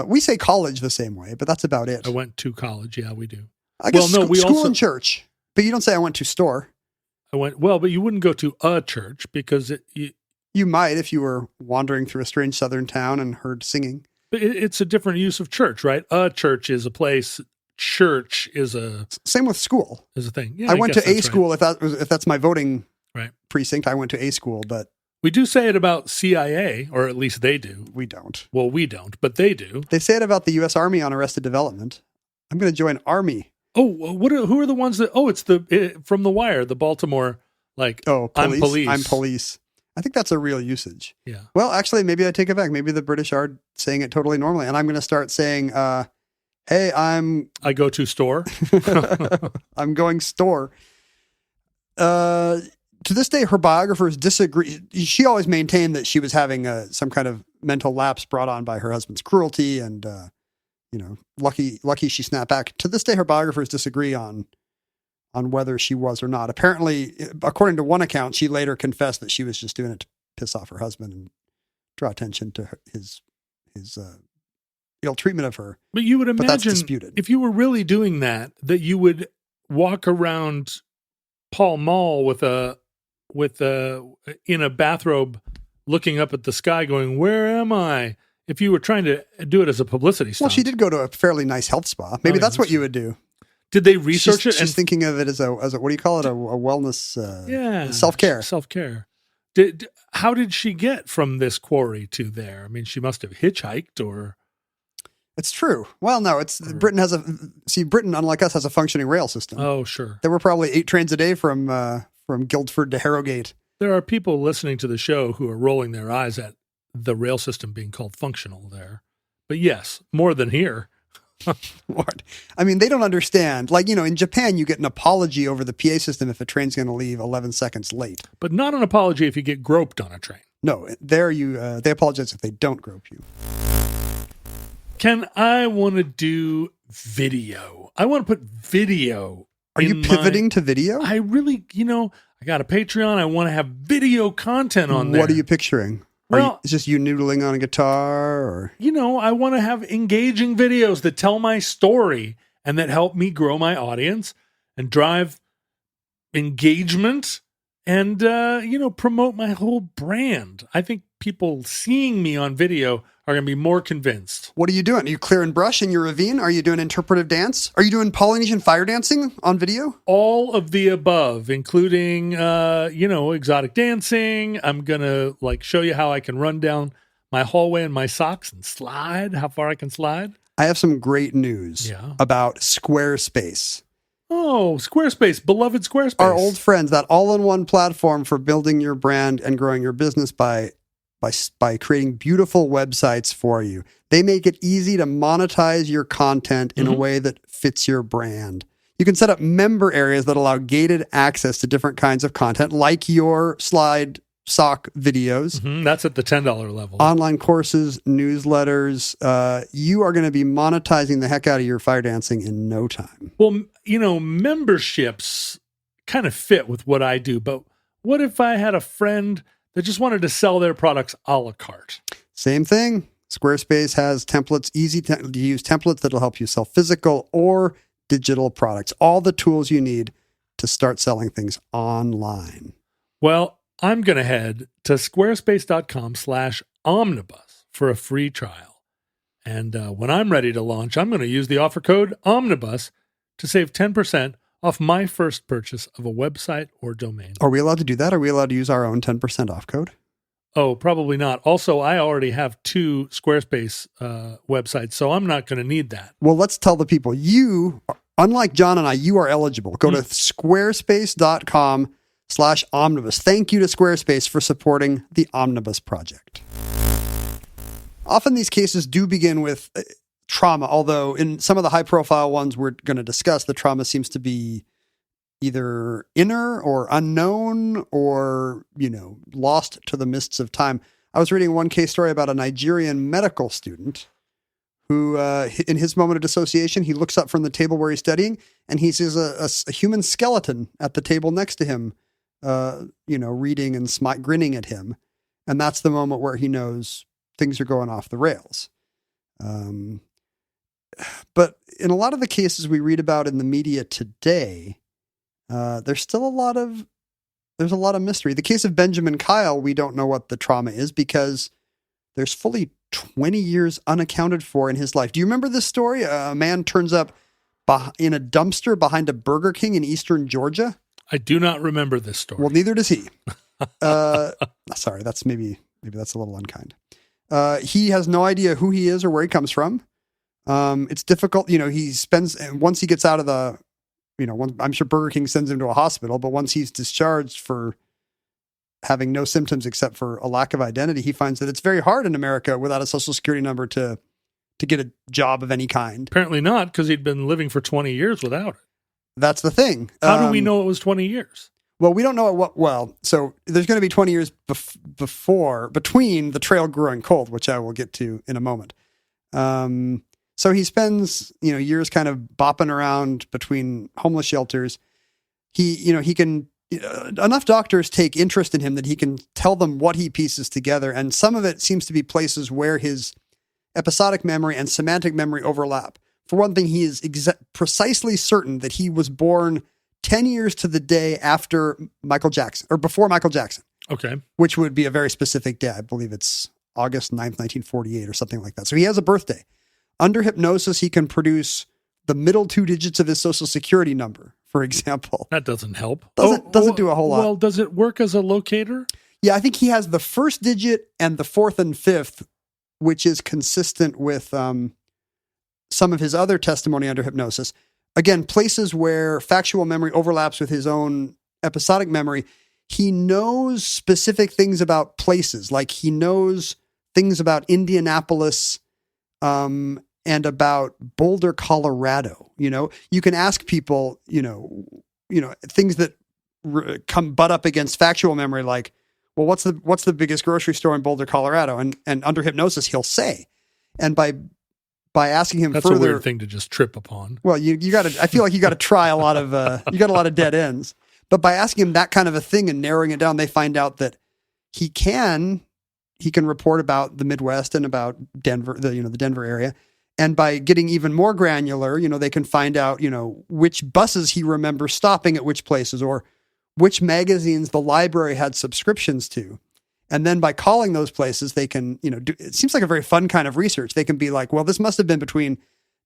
We say college the same way, but that's about it. I went to college. Yeah, we do. I guess school and church, but you don't say I went to store. But you wouldn't go to a church because you might if you were wandering through a strange southern town and heard singing. But it's a different use of church, right? A church is a place. Church is same with school. Is a thing. Yeah, I went to a school. Right. If that's my voting precinct, I went to a school. But we do say it about CIA, or at least they do. We don't. Well, we don't, but they do. They say it about the U.S. Army on Arrested Development. I'm going to join Army. Oh, who are the ones that? Oh, it's from The Wire, the Baltimore police. I'm police. I'm police. I think that's a real usage. Yeah. Well, actually, maybe I take it back. Maybe the British are saying it totally normally, and I'm going to start saying, "Hey, I go to store. I'm going store." To this day, her biographers disagree. She always maintained that she was having some kind of mental lapse brought on by her husband's cruelty, and lucky she snapped back. To this day, her biographers disagree on whether she was or not. Apparently, according to one account, she later confessed that she was just doing it to piss off her husband and draw attention to his ill treatment of her. But you would imagine, that's disputed. If you were really doing that you would walk around Pall Mall with in a bathrobe, looking up at the sky, going, "Where am I?" If you were trying to do it as a publicity stunt. Well, she did go to a fairly nice health spa. Maybe that's what you would do. Did they research it? She's thinking of it as a what do you call it? A wellness, self-care. Self-care. How did she get from this quarry to there? I mean, she must have hitchhiked or... It's true. Well, no, Britain, unlike us, has a functioning rail system. Oh, sure. There were probably 8 trains a day from Guildford to Harrogate. There are people listening to the show who are rolling their eyes at the rail system being called functional there. But yes, more than here. What? I mean, they don't understand. Like, in Japan, you get an apology over the PA system if a train's going to leave 11 seconds late. But not an apology if you get groped on a train. No, there they apologize if they don't grope you. Ken, I want to do video. I want to put video. Are you pivoting to video? I really, I got a Patreon. I want to have video content on there. What are you picturing? Is just you noodling on a guitar or? I want to have engaging videos that tell my story and that help me grow my audience and drive engagement and, promote my whole brand. I think people seeing me on video are going to be more convinced. What are you doing? Are you clearing brush in your ravine? Are you doing interpretive dance? Are you doing Polynesian fire dancing on video? All of the above, including, exotic dancing. I'm going to show you how I can run down my hallway in my socks and slide, how far I can slide. I have some great news about Squarespace. Oh, Squarespace, beloved Squarespace. Our old friends, that all-in-one platform for building your brand and growing your business by creating beautiful websites for you. They make it easy to monetize your content in a way that fits your brand. You can set up member areas that allow gated access to different kinds of content, like your slide sock videos. That's at the $10 level. Online courses, newsletters. You are going to be monetizing the heck out of your fire dancing in no time. Well, memberships kind of fit with what I do, but what if I had a friend that just wanted to sell their products a la carte? Same thing. Squarespace has templates, easy to use templates that'll help you sell physical or digital products. All the tools you need to start selling things online. Well, I'm going to head to squarespace.com/omnibus for a free trial. And when I'm ready to launch, I'm going to use the offer code OMNIBUS to save 10% off my first purchase of a website or domain. Are we allowed to do that? Are we allowed to use our own 10% off code? Oh, probably not. Also, I already have 2 Squarespace websites, so I'm not going to need that. Well, let's tell the people. You, unlike John and I, you are eligible. Go to squarespace.com/omnibus. Thank you to Squarespace for supporting the Omnibus Project. Often these cases do begin with trauma, although in some of the high-profile ones we're going to discuss, the trauma seems to be either inner or unknown or, lost to the mists of time. I was reading one case story about a Nigerian medical student who, in his moment of dissociation, he looks up from the table where he's studying and he sees a human skeleton at the table next to him, reading and grinning at him. And that's the moment where he knows things are going off the rails. But in a lot of the cases we read about in the media today, there's still a lot of mystery. The case of Benjamin Kyle, we don't know what the trauma is because there's fully 20 years unaccounted for in his life. Do you remember this story? A man turns up in a dumpster behind a Burger King in eastern Georgia. I do not remember this story. Well, neither does he. Sorry, maybe that's a little unkind. He has no idea who he is or where he comes from. It's difficult. Once he gets out of the, I'm sure Burger King sends him to a hospital, but once he's discharged for having no symptoms except for a lack of identity, he finds that it's very hard in America without a social security number to get a job of any kind. Apparently not, because he'd been living for 20 years without it. That's the thing. How do we know it was 20 years? Well, we don't know so there's going to be 20 years between the trail growing cold, which I will get to in a moment. So he spends, years kind of bopping around between homeless shelters. He can, enough doctors take interest in him that he can tell them what he pieces together. And some of it seems to be places where his episodic memory and semantic memory overlap. For one thing, he is precisely certain that he was born 10 years to the day after Michael Jackson, or before Michael Jackson. Okay. Which would be a very specific day. I believe it's August 9th, 1948 or something like that. So he has a birthday. Under hypnosis, he can produce the middle 2 digits of his social security number, for example. That doesn't help. Doesn't do a whole lot. Well, does it work as a locator? Yeah, I think he has the first digit and the fourth and fifth, which is consistent with some of his other testimony under hypnosis. Again, places where factual memory overlaps with his own episodic memory. He knows specific things about places, like he knows things about Indianapolis and about Boulder, Colorado. You know, you can ask people, you know, things that come butt up against factual memory, like, well, what's the biggest grocery store in Boulder, Colorado? And under hypnosis, he'll say, and by asking him That's further, a weird thing to just trip upon. well, you got to, I feel like you got to try a lot of, you got a lot of dead ends, but by asking him that kind of a thing and narrowing it down, they find out that he can report about the Midwest and about Denver, the Denver area. And by getting even more granular, they can find out, which buses he remembers stopping at which places, or which magazines the library had subscriptions to. And then by calling those places, they can, it seems like a very fun kind of research. They can be like, well, this must have been between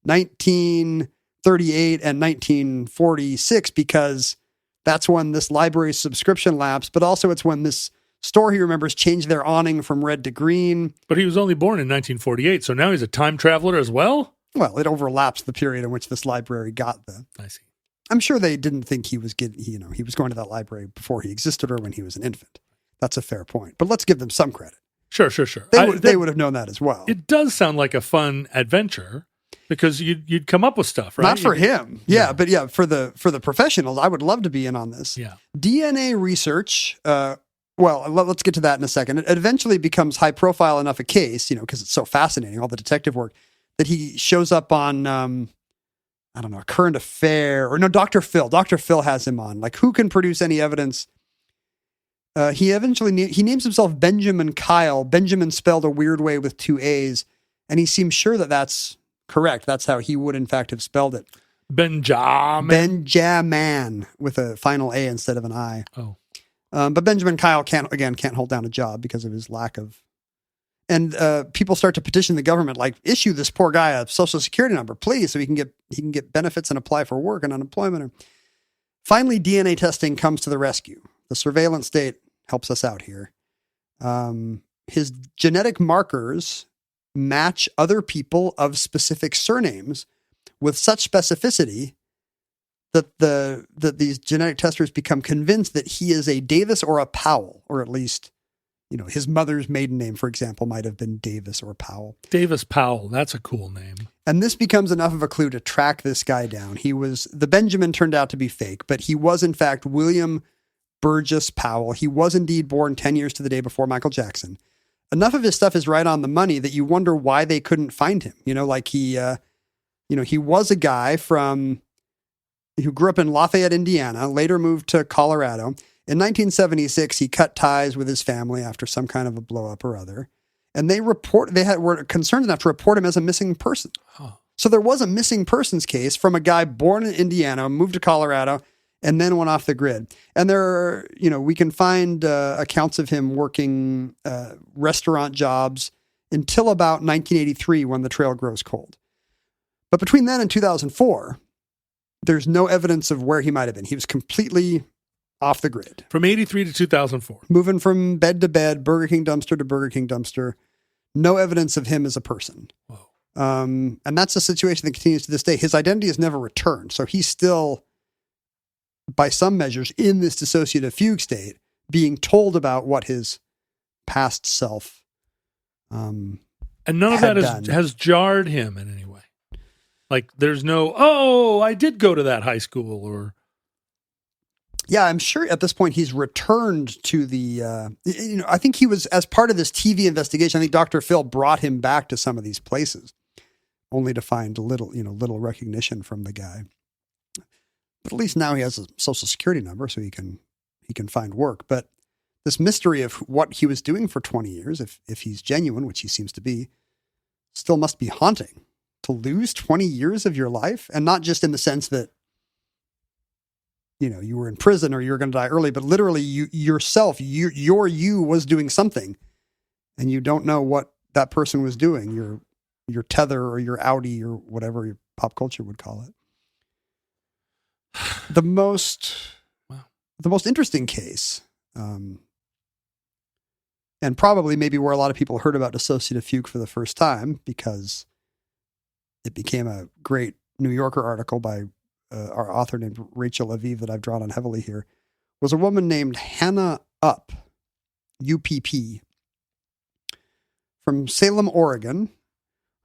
1938 and 1946 because that's when this library subscription lapsed, but also it's when this store he remembers changed their awning from red to green. But he was only born in 1948, so now he's a time traveler as well? Well, it overlaps the period in which this library got them. I see. I'm sure they didn't think he was he was going to that library before he existed or when he was an infant. That's a fair point. But let's give them some credit. Sure. They would have known that as well. It does sound like a fun adventure because you'd come up with stuff, right? Not for him. Yeah, but yeah, for the professionals, I would love to be in on this. Yeah. DNA research, let's get to that in a second. It eventually becomes high profile enough a case, because it's so fascinating, all the detective work, that he shows up on, a current affair, or no, Dr. Phil. Dr. Phil has him on. Like, who can produce any evidence? He eventually he names himself Benjamin Kyle. Benjamin spelled a weird way with 2 A's, and he seems sure that that's correct. That's how he would, in fact, have spelled it. Benjamin with a final A instead of an I. Oh. But Benjamin Kyle can't hold down a job because of his lack of. And people start to petition the government, like, issue this poor guy a social security number, please, so he can get benefits and apply for work and unemployment. Finally, DNA testing comes to the rescue. The surveillance state helps us out here. His genetic markers match other people of specific surnames with such specificity that these genetic testers become convinced that he is a Davis or a Powell, or at least, his mother's maiden name, for example, might have been Davis or Powell. Davis Powell. That's a cool name. And this becomes enough of a clue to track this guy down. The Benjamin turned out to be fake, but he was in fact William Burgess Powell. He was indeed born 10 years to the day before Michael Jackson. Enough of his stuff is right on the money that you wonder why they couldn't find him. He was a guy who grew up in Lafayette, Indiana, later moved to Colorado. In 1976, he cut ties with his family after some kind of a blow up or other. And were concerned enough to report him as a missing person. Oh. So there was a missing persons case from a guy born in Indiana, moved to Colorado, and then went off the grid. And we can find accounts of him working restaurant jobs until about 1983 when the trail grows cold. But between then and 2004, there's no evidence of where he might have been. He was completely off the grid. From 83 to 2004. Moving from bed to bed, Burger King dumpster to Burger King dumpster. No evidence of him as a person. Whoa. And that's a situation that continues to this day. His identity is never returned. So he's still, by some measures, in this dissociative fugue state, being told about what his past self and none of that has jarred him in any way. Like, there's no, I did go to that high school, or... Yeah, I'm sure at this point he's returned to the, I think he was, as part of this TV investigation, I think Dr. Phil brought him back to some of these places, only to find little recognition from the guy. But at least now he has a social security number, so he can find work. But this mystery of what he was doing for 20 years, if he's genuine, which he seems to be, still must be haunting. To lose 20 years of your life, and not just in the sense that, you were in prison or you were going to die early, but literally you was doing something and you don't know what that person was doing, your tether or your Audi or whatever your pop culture would call it. The most interesting case, and probably maybe where a lot of people heard about dissociative fugue for the first time, because it became a great New Yorker article by our author named Rachel Aviv that I've drawn on heavily here, was a woman named Hannah Upp, UPP, from Salem, Oregon.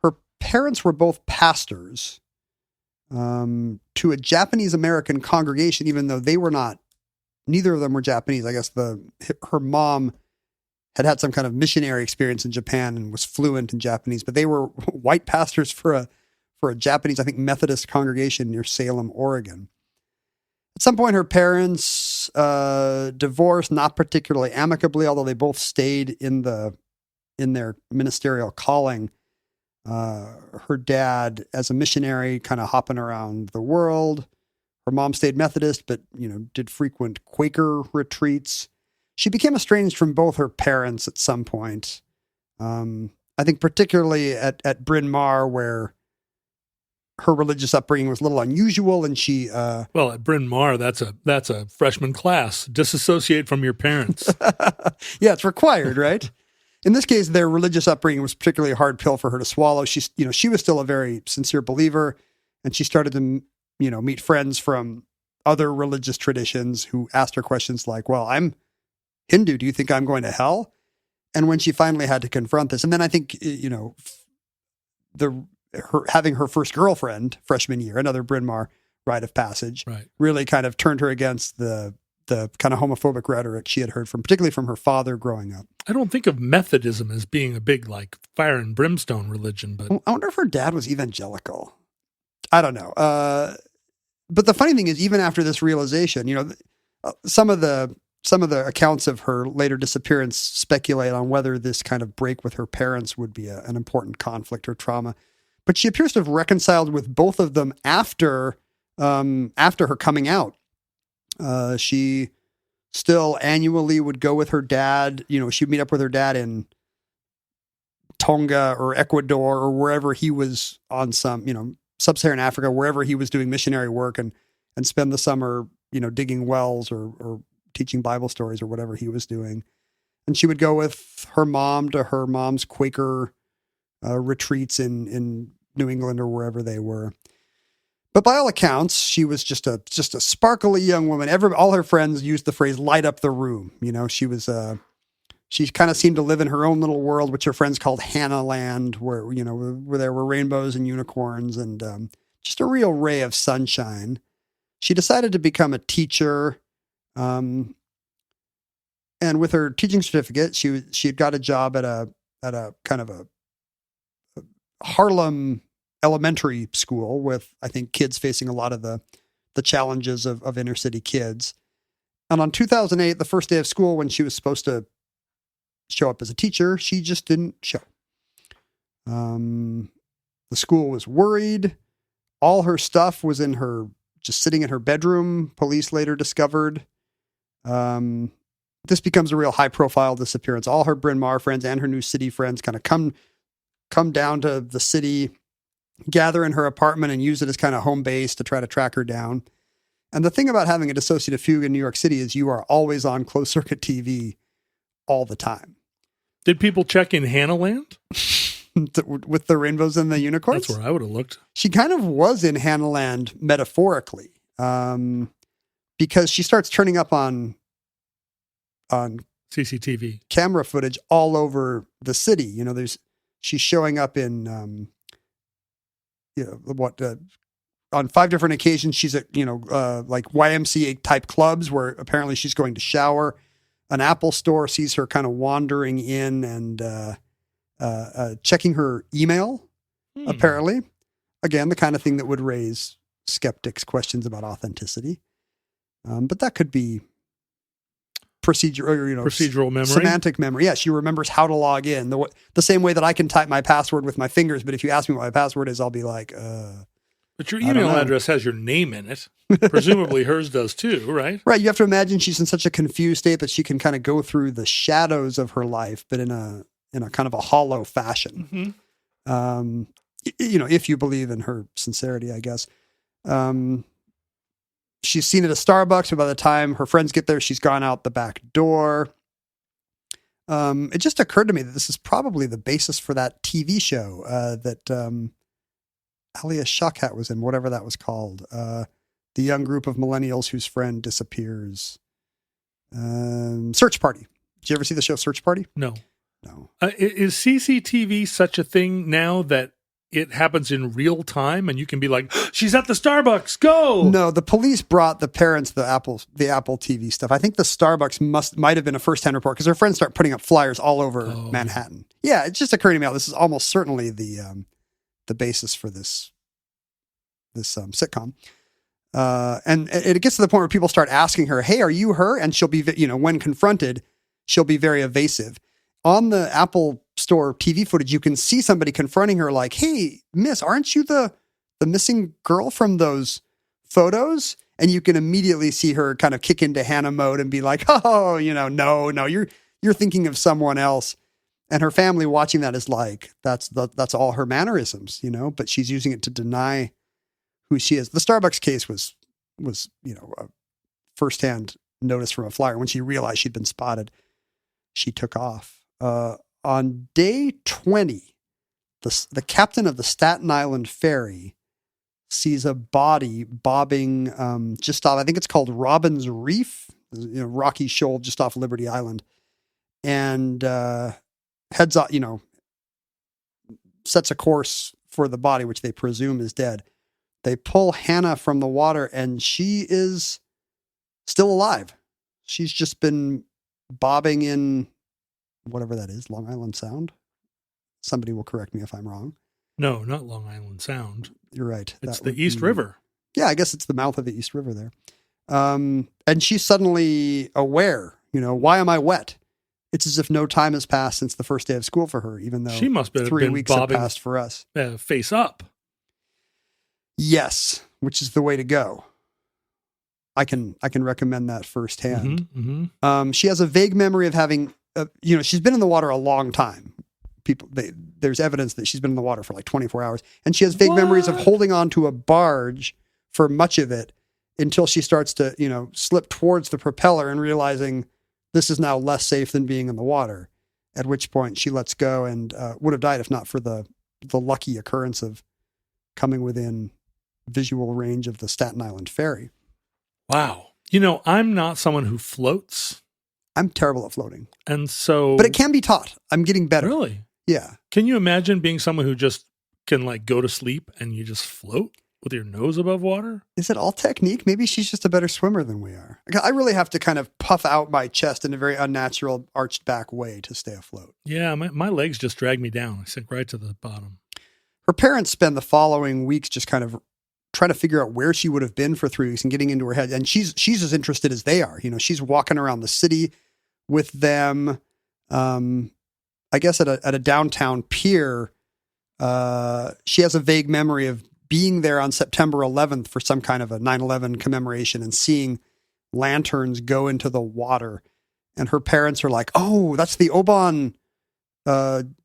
Her parents were both pastors to a Japanese American congregation, even though they were not, neither of them were Japanese. I guess her mom had some kind of missionary experience in Japan and was fluent in Japanese, but they were white pastors for a Japanese, I think, Methodist congregation near Salem, Oregon. At some point, her parents divorced, not particularly amicably, although they both stayed in their ministerial calling. Her dad as a missionary, kind of hopping around the world. Her mom stayed Methodist, but, did frequent Quaker retreats. She became estranged from both her parents at some point. I think particularly at Bryn Mawr, where her religious upbringing was a little unusual, and she well, at Bryn Mawr, that's a freshman class. Disassociate from your parents. Yeah, it's required, right? In this case, their religious upbringing was particularly a hard pill for her to swallow. She was still a very sincere believer, and she started to meet friends from other religious traditions who asked her questions like, "Well, I'm Hindu. Do you think I'm going to hell?" And when she finally had to confront this, and then I think having her first girlfriend freshman year, another Bryn Mawr rite of passage, right, really kind of turned her against the kind of homophobic rhetoric she had heard particularly from her father growing up. I don't think of Methodism as being a big, like, fire and brimstone religion, but I wonder if her dad was evangelical. I don't know. But the funny thing is, even after this realization, some of the accounts of her later disappearance speculate on whether this kind of break with her parents would be an important conflict or trauma. But she appears to have reconciled with both of them after her coming out. She still annually would go with her dad. She'd meet up with her dad in Tonga or Ecuador or wherever he was on some, sub-Saharan Africa, wherever he was doing missionary work, and spend the summer, digging wells or teaching Bible stories or whatever he was doing. And she would go with her mom to her mom's Quaker retreats in New England or wherever they were. But by all accounts, she was just a sparkly young woman. All her friends used the phrase "light up the room." She kind of seemed to live in her own little world, which her friends called Hannah Land, where there were rainbows and unicorns and just a real ray of sunshine. She decided to become a teacher, and with her teaching certificate, she had got a job at a kind of a Harlem elementary school with, I think, kids facing a lot of the challenges of inner city kids. And on 2008, the first day of school, when she was supposed to show up as a teacher, she just didn't show. The school was worried. All her stuff was just sitting in her bedroom, police later discovered. This becomes a real high-profile disappearance. All her Bryn Mawr friends and her new city friends kind of come down to the city, gather in her apartment, and use it as kind of home base to try to track her down. And the thing about having a dissociative fugue in New York City is you are always on closed-circuit TV all the time. Did people check in Hannah Land? With the rainbows and the unicorns? That's where I would have looked. She kind of was in Hannah Land metaphorically, because she starts turning up on CCTV camera footage all over the city. She's showing up in, on 5 different occasions. She's at, like YMCA type clubs where apparently she's going to shower. An Apple store sees her kind of wandering in and checking her email, apparently. Again, the kind of thing that would raise skeptics' questions about authenticity. But that could be procedural memory, semantic memory. Yeah, she remembers how to log in the same way that I can type my password with my fingers. But if you ask me what my password is, I'll be like, But your email address has your name in it. Presumably hers does too, right? Right. You have to imagine she's in such a confused state that she can kind of go through the shadows of her life, but in a kind of a hollow fashion. Mm-hmm. If you believe in her sincerity, I guess. She's seen at a Starbucks, but by the time her friends get there, she's gone out the back door. It just occurred to me that this is probably the basis for that TV show that Alia Shawkat was in, whatever that was called. The young group of millennials whose friend disappears. Search Party. Did you ever see the show Search Party? No. No. Is CCTV such a thing now that it happens in real time and you can be like, she's at the Starbucks, go! No, the police brought the parents the Apple TV stuff. I think the Starbucks might have been a first-hand report because their friends start putting up flyers all over Manhattan. Yeah, it just occurred to me, this is almost certainly the basis for this sitcom. And it gets to the point where people start asking her, hey, are you her? And she'll be, when confronted, she'll be very evasive. On the Apple Store TV footage, you can see somebody confronting her like, hey, miss, aren't you the missing girl from those photos? And you can immediately see her kind of kick into Hannah mode and be like, oh, no, you're thinking of someone else. And her family watching that is like, that's all her mannerisms, but she's using it to deny who she is. The Starbucks case was a firsthand notice from a flyer. When she realized she'd been spotted, she took off. On day 20, the captain of the Staten Island ferry sees a body bobbing just off, I think it's called Robbins Reef, rocky shoal just off Liberty Island, and heads up, sets a course for the body, which they presume is dead. They pull Hannah from the water, and she is still alive. She's just been bobbing in whatever that is, Long Island Sound. Somebody will correct me if I'm wrong. No, not Long Island Sound. You're right. It's the East River. Yeah, I guess it's the mouth of the East River there. And she's suddenly aware, why am I wet? It's as if no time has passed since the first day of school for her, even though she must have 3 been weeks have bobbing passed for us. Face up. Yes, which is the way to go. I can recommend that firsthand. Mm-hmm. She has a vague memory of having, she's been in the water a long time. There's evidence that she's been in the water for like 24 hours, and she has vague memories of holding on to a barge for much of it until she starts to, slip towards the propeller and realizing this is now less safe than being in the water. At which point she lets go and would have died if not for the lucky occurrence of coming within visual range of the Staten Island ferry. Wow. I'm not someone who floats. I'm terrible at floating. And so... But it can be taught. I'm getting better. Really? Yeah. Can you imagine being someone who just can go to sleep and you just float with your nose above water? Is it all technique? Maybe she's just a better swimmer than we are. I really have to kind of puff out my chest in a very unnatural arched back way to stay afloat. Yeah, my legs just drag me down. I sink right to the bottom. Her parents spend the following weeks just kind of trying to figure out where she would have been for 3 weeks and getting into her head. And she's as interested as they are. She's walking around the city with them. I guess at a downtown pier, she has a vague memory of being there on September 11th for some kind of a 9/11 commemoration and seeing lanterns go into the water. And her parents are like, oh, that's the Obon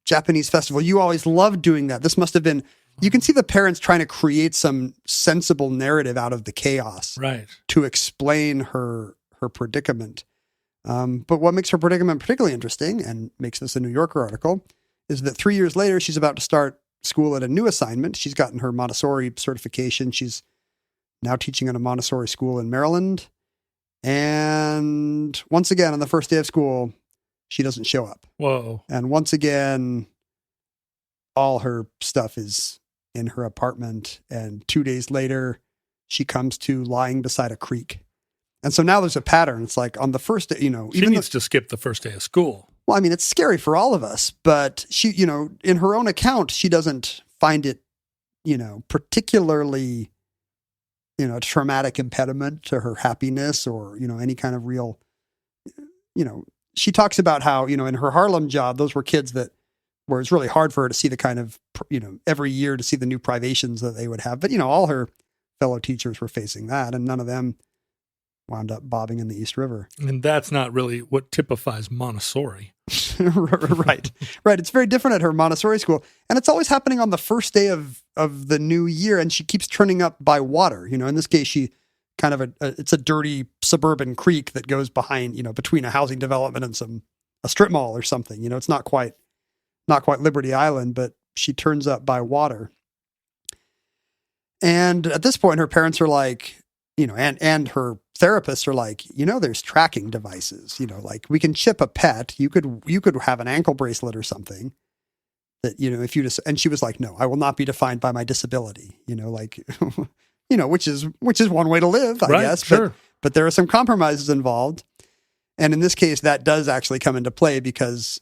Japanese festival. You always loved doing that. This must have been... You can see the parents trying to create some sensible narrative out of the chaos, right, to explain her predicament. But what makes her predicament particularly interesting, and makes this a New Yorker article, is that 3 years later, she's about to start school at a new assignment. She's gotten her Montessori certification. She's now teaching at a Montessori school in Maryland. And once again, on the first day of school, she doesn't show up. Whoa. And once again, all her stuff is in her apartment. And 2 days later, she comes to lying beside a creek. And so now there's a pattern. It's like on the first day, she needs to skip the first day of school. Well, I mean, it's scary for all of us, but she, in her own account, she doesn't find it, particularly, a traumatic impediment to her happiness or, any kind of real, she talks about how, in her Harlem job, those were kids where it's really hard for her to see the kind of, every year to see the new privations that they would have. But, all her fellow teachers were facing that, and none of them wound up bobbing in the East River. And that's not really what typifies Montessori. Right. It's very different at her Montessori school. And it's always happening on the first day of the new year. And she keeps turning up by water. In this case, she kind of it's a dirty suburban creek that goes behind, between a housing development and some strip mall or something. It's not quite Liberty Island, but she turns up by water. And at this point, her parents are like, and her therapists are like, there's tracking devices, like we can chip a pet. You could have an ankle bracelet or something that, if you just, and she was like, no, I will not be defined by my disability, which is one way to live, I guess. Sure. But there are some compromises involved. And in this case, that does actually come into play because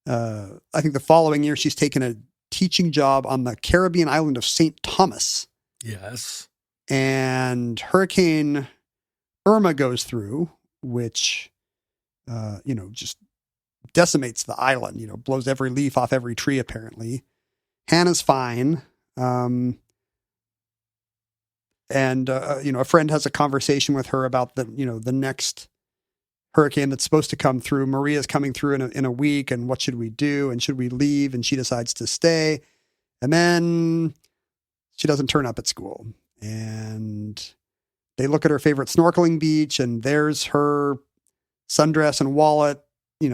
I think the following year she's taken a teaching job on the Caribbean island of St. Thomas. Yes. And Hurricane Irma goes through, which, just decimates the island, blows every leaf off every tree, apparently. Hannah's fine. And a friend has a conversation with her about the next hurricane that's supposed to come through. Maria's coming through in a week, and what should we do? And should we leave? And she decides to stay. And then she doesn't turn up at school. And they look at her favorite snorkeling beach, and there's her sundress and wallet,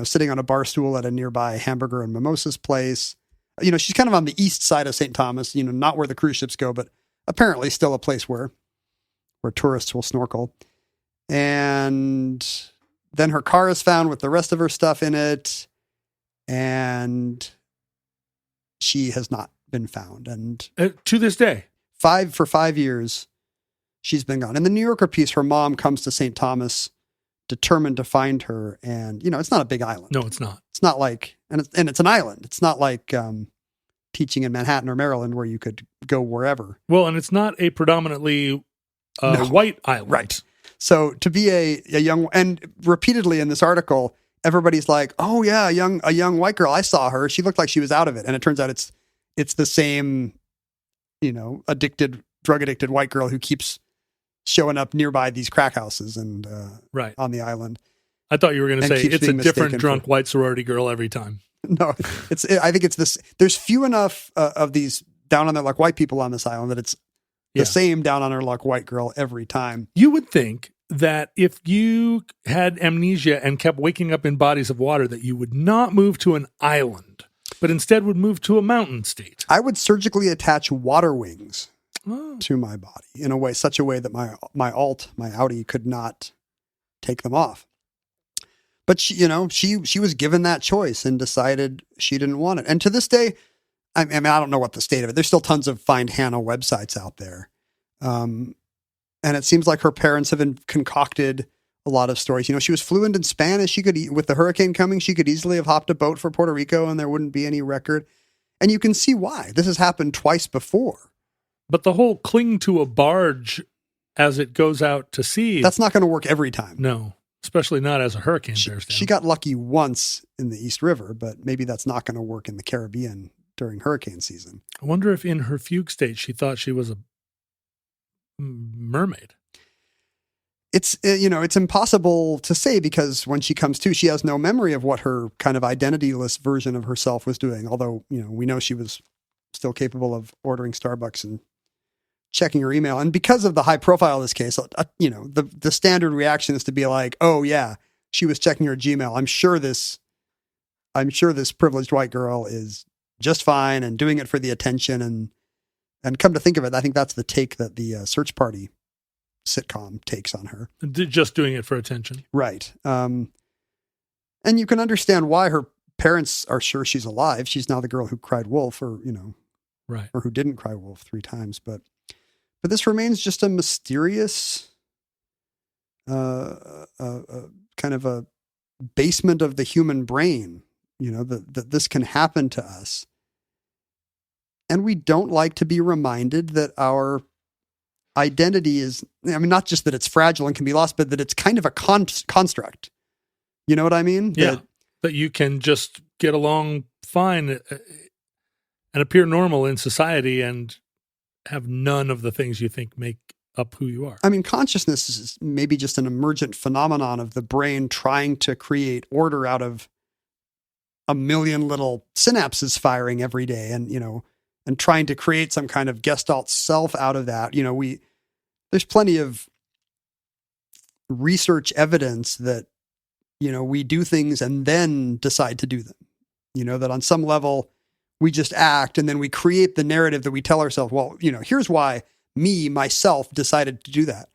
sitting on a bar stool at a nearby hamburger and mimosas place. She's kind of on the east side of St. Thomas, not where the cruise ships go, but apparently still a place where tourists will snorkel. And then her car is found with the rest of her stuff in it, and she has not been found. And to this day, for 5 years, she's been gone. In the New Yorker piece, her mom comes to St. Thomas determined to find her. And, it's not a big island. No, it's not. It's not like, and it's an island. It's not like teaching in Manhattan or Maryland where you could go wherever. Well, and it's not a predominantly white island. Right. So to be a young, and repeatedly in this article, everybody's like, oh yeah, a young white girl. I saw her. She looked like she was out of it. And it turns out it's the same, drug addicted white girl who keeps showing up nearby these crack houses and right on the island. I thought you were going to say it's a different drunk for white sorority girl every time. No, I think it's this. There's few enough of these down on their luck white people on this island that it's the same down on her luck white girl every time. You would think that if you had amnesia and kept waking up in bodies of water, that you would not move to an island, but instead would move to a mountain state. I would surgically attach water wings to my body in such a way that my Audi could not take them off. But she was given that choice and decided she didn't want it. And to this day, I mean, I don't know what the state of it. There's still tons of Find Hannah websites out there. And it seems like her parents have concocted a lot of stories. She was fluent in Spanish. With the hurricane coming, she could easily have hopped a boat for Puerto Rico and there wouldn't be any record. And you can see why. This has happened twice before. But the whole cling to a barge as it goes out to sea. That's not going to work every time. No, especially not as a hurricane bears down. She got lucky once in the East River, but maybe that's not going to work in the Caribbean during hurricane season. I wonder if in her fugue state, she thought she was a mermaid. It's, it's impossible to say because when she comes to, she has no memory of what her kind of identityless version of herself was doing. Although, we know she was still capable of ordering Starbucks and checking her email. And because of the high profile of this case, the standard reaction is to be like, oh yeah, she was checking her Gmail. I'm sure this privileged white girl is just fine and doing it for the attention. And come to think of it, I think that's the take that the Search Party sitcom takes on her. Just doing it for attention. Right. And you can understand why her parents are sure she's alive. She's now the girl who cried wolf or who didn't cry wolf 3 times. But this remains just a mysterious kind of a basement of the human brain, that this can happen to us. And we don't like to be reminded that our identity is, not just that it's fragile and can be lost, but that it's kind of a construct. You know what I mean? Yeah. That you can just get along fine and appear normal in society and have none of the things you think make up who you are. Consciousness is maybe just an emergent phenomenon of the brain trying to create order out of a million little synapses firing every day and trying to create some kind of gestalt self out of that. There's plenty of research evidence that, we do things and then decide to do them. That on some level we just act and then we create the narrative that we tell ourselves, well, here's why myself decided to do that.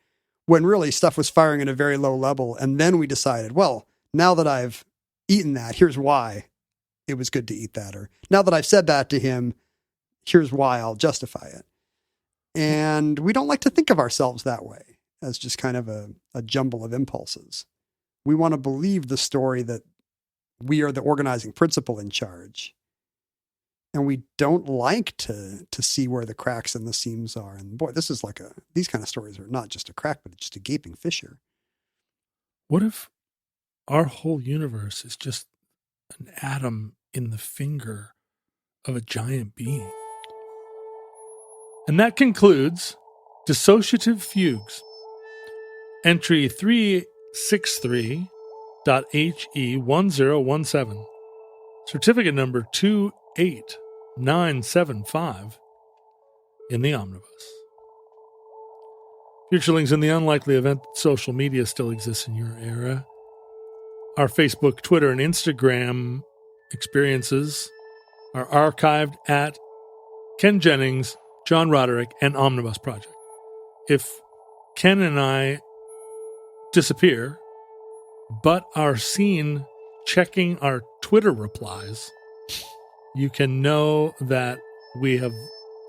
When really stuff was firing at a very low level. And then we decided, well, now that I've eaten that, here's why it was good to eat that. Or now that I've said that to him, here's why I'll justify it. And we don't like to think of ourselves that way, as just kind of a jumble of impulses. We want to believe the story that we are the organizing principle in charge. And we don't like to see where the cracks and the seams are. And boy, this is these kind of stories are not just a crack, but just a gaping fissure. What if our whole universe is just an atom in the finger of a giant being? And that concludes Dissociative Fugues, entry 363.HE1017, certificate number 28975 in the omnibus. Futurelings, in the unlikely event that social media still exists in your era, our Facebook, Twitter, and Instagram experiences are archived at Ken Jennings, John Roderick, and Omnibus Project. If Ken and I disappear, but are seen checking our Twitter replies, you can know that we have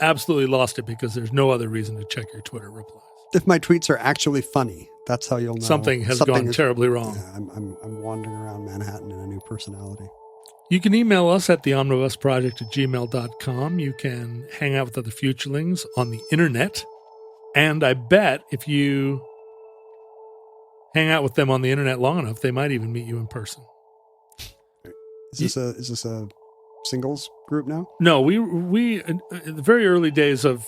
absolutely lost it, because there's no other reason to check your Twitter replies. If my tweets are actually funny, that's how you'll know. Something has gone terribly wrong. Yeah, I'm wandering around Manhattan in a new personality. You can email us at theomnibusproject@gmail.com. You can hang out with other Futurelings on the internet. And I bet if you hang out with them on the internet long enough, they might even meet you in person. Is this a singles group now? No, we in the very early days of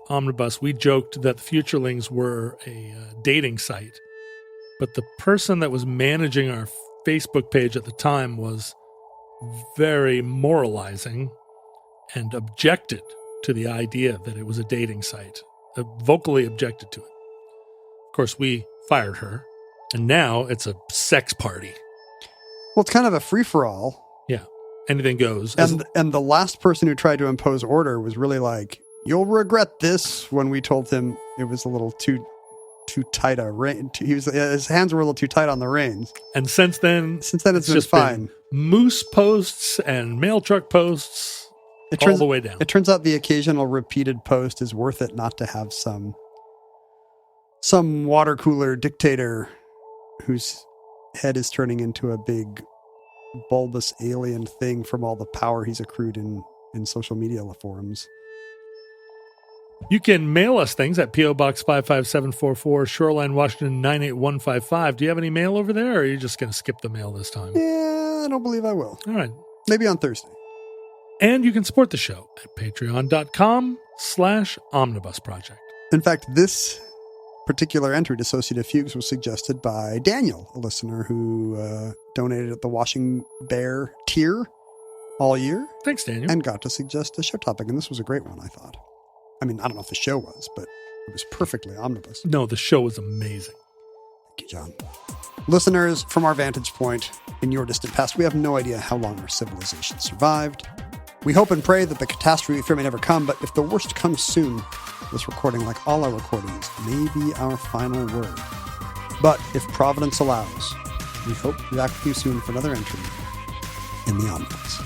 Omnibus, we joked that the Futurelings were a dating site. But the person that was managing our Facebook page at the time was very moralizing and objected to the idea that it was a dating site, vocally objected to it. Of course, we fired her, and now it's a sex party. Well, it's kind of a free-for-all. Yeah, anything goes. And the last person who tried to impose order was really like, you'll regret this, when we told him it was a little too tight a rein. His hands were a little too tight on the reins. And since then it's been just fine. Moose posts and mail truck posts all the way down. It turns out the occasional repeated post is worth it not to have some water cooler dictator whose head is turning into a big bulbous alien thing from all the power he's accrued in social media forums. You can mail us things at P.O. Box 55744, Shoreline, Washington 98155. Do you have any mail over there, or are you just going to skip the mail this time? Yeah, I don't believe I will. All right. Maybe on Thursday. And you can support the show at patreon.com/Omnibus Project. In fact, this particular entry, Dissociative Fugues, was suggested by Daniel, a listener who donated at the Washing Bear tier all year. Thanks, Daniel. And got to suggest a show topic, and this was a great one, I thought. I mean, I don't know if the show was, but it was perfectly omnibus. No, the show was amazing. Thank you, John. Listeners, from our vantage point in your distant past, we have no idea how long our civilization survived. We hope and pray that the catastrophe we fear may never come, but if the worst comes soon, this recording, like all our recordings, may be our final word. But if Providence allows, we hope to be back with you soon for another entry in the omnibus.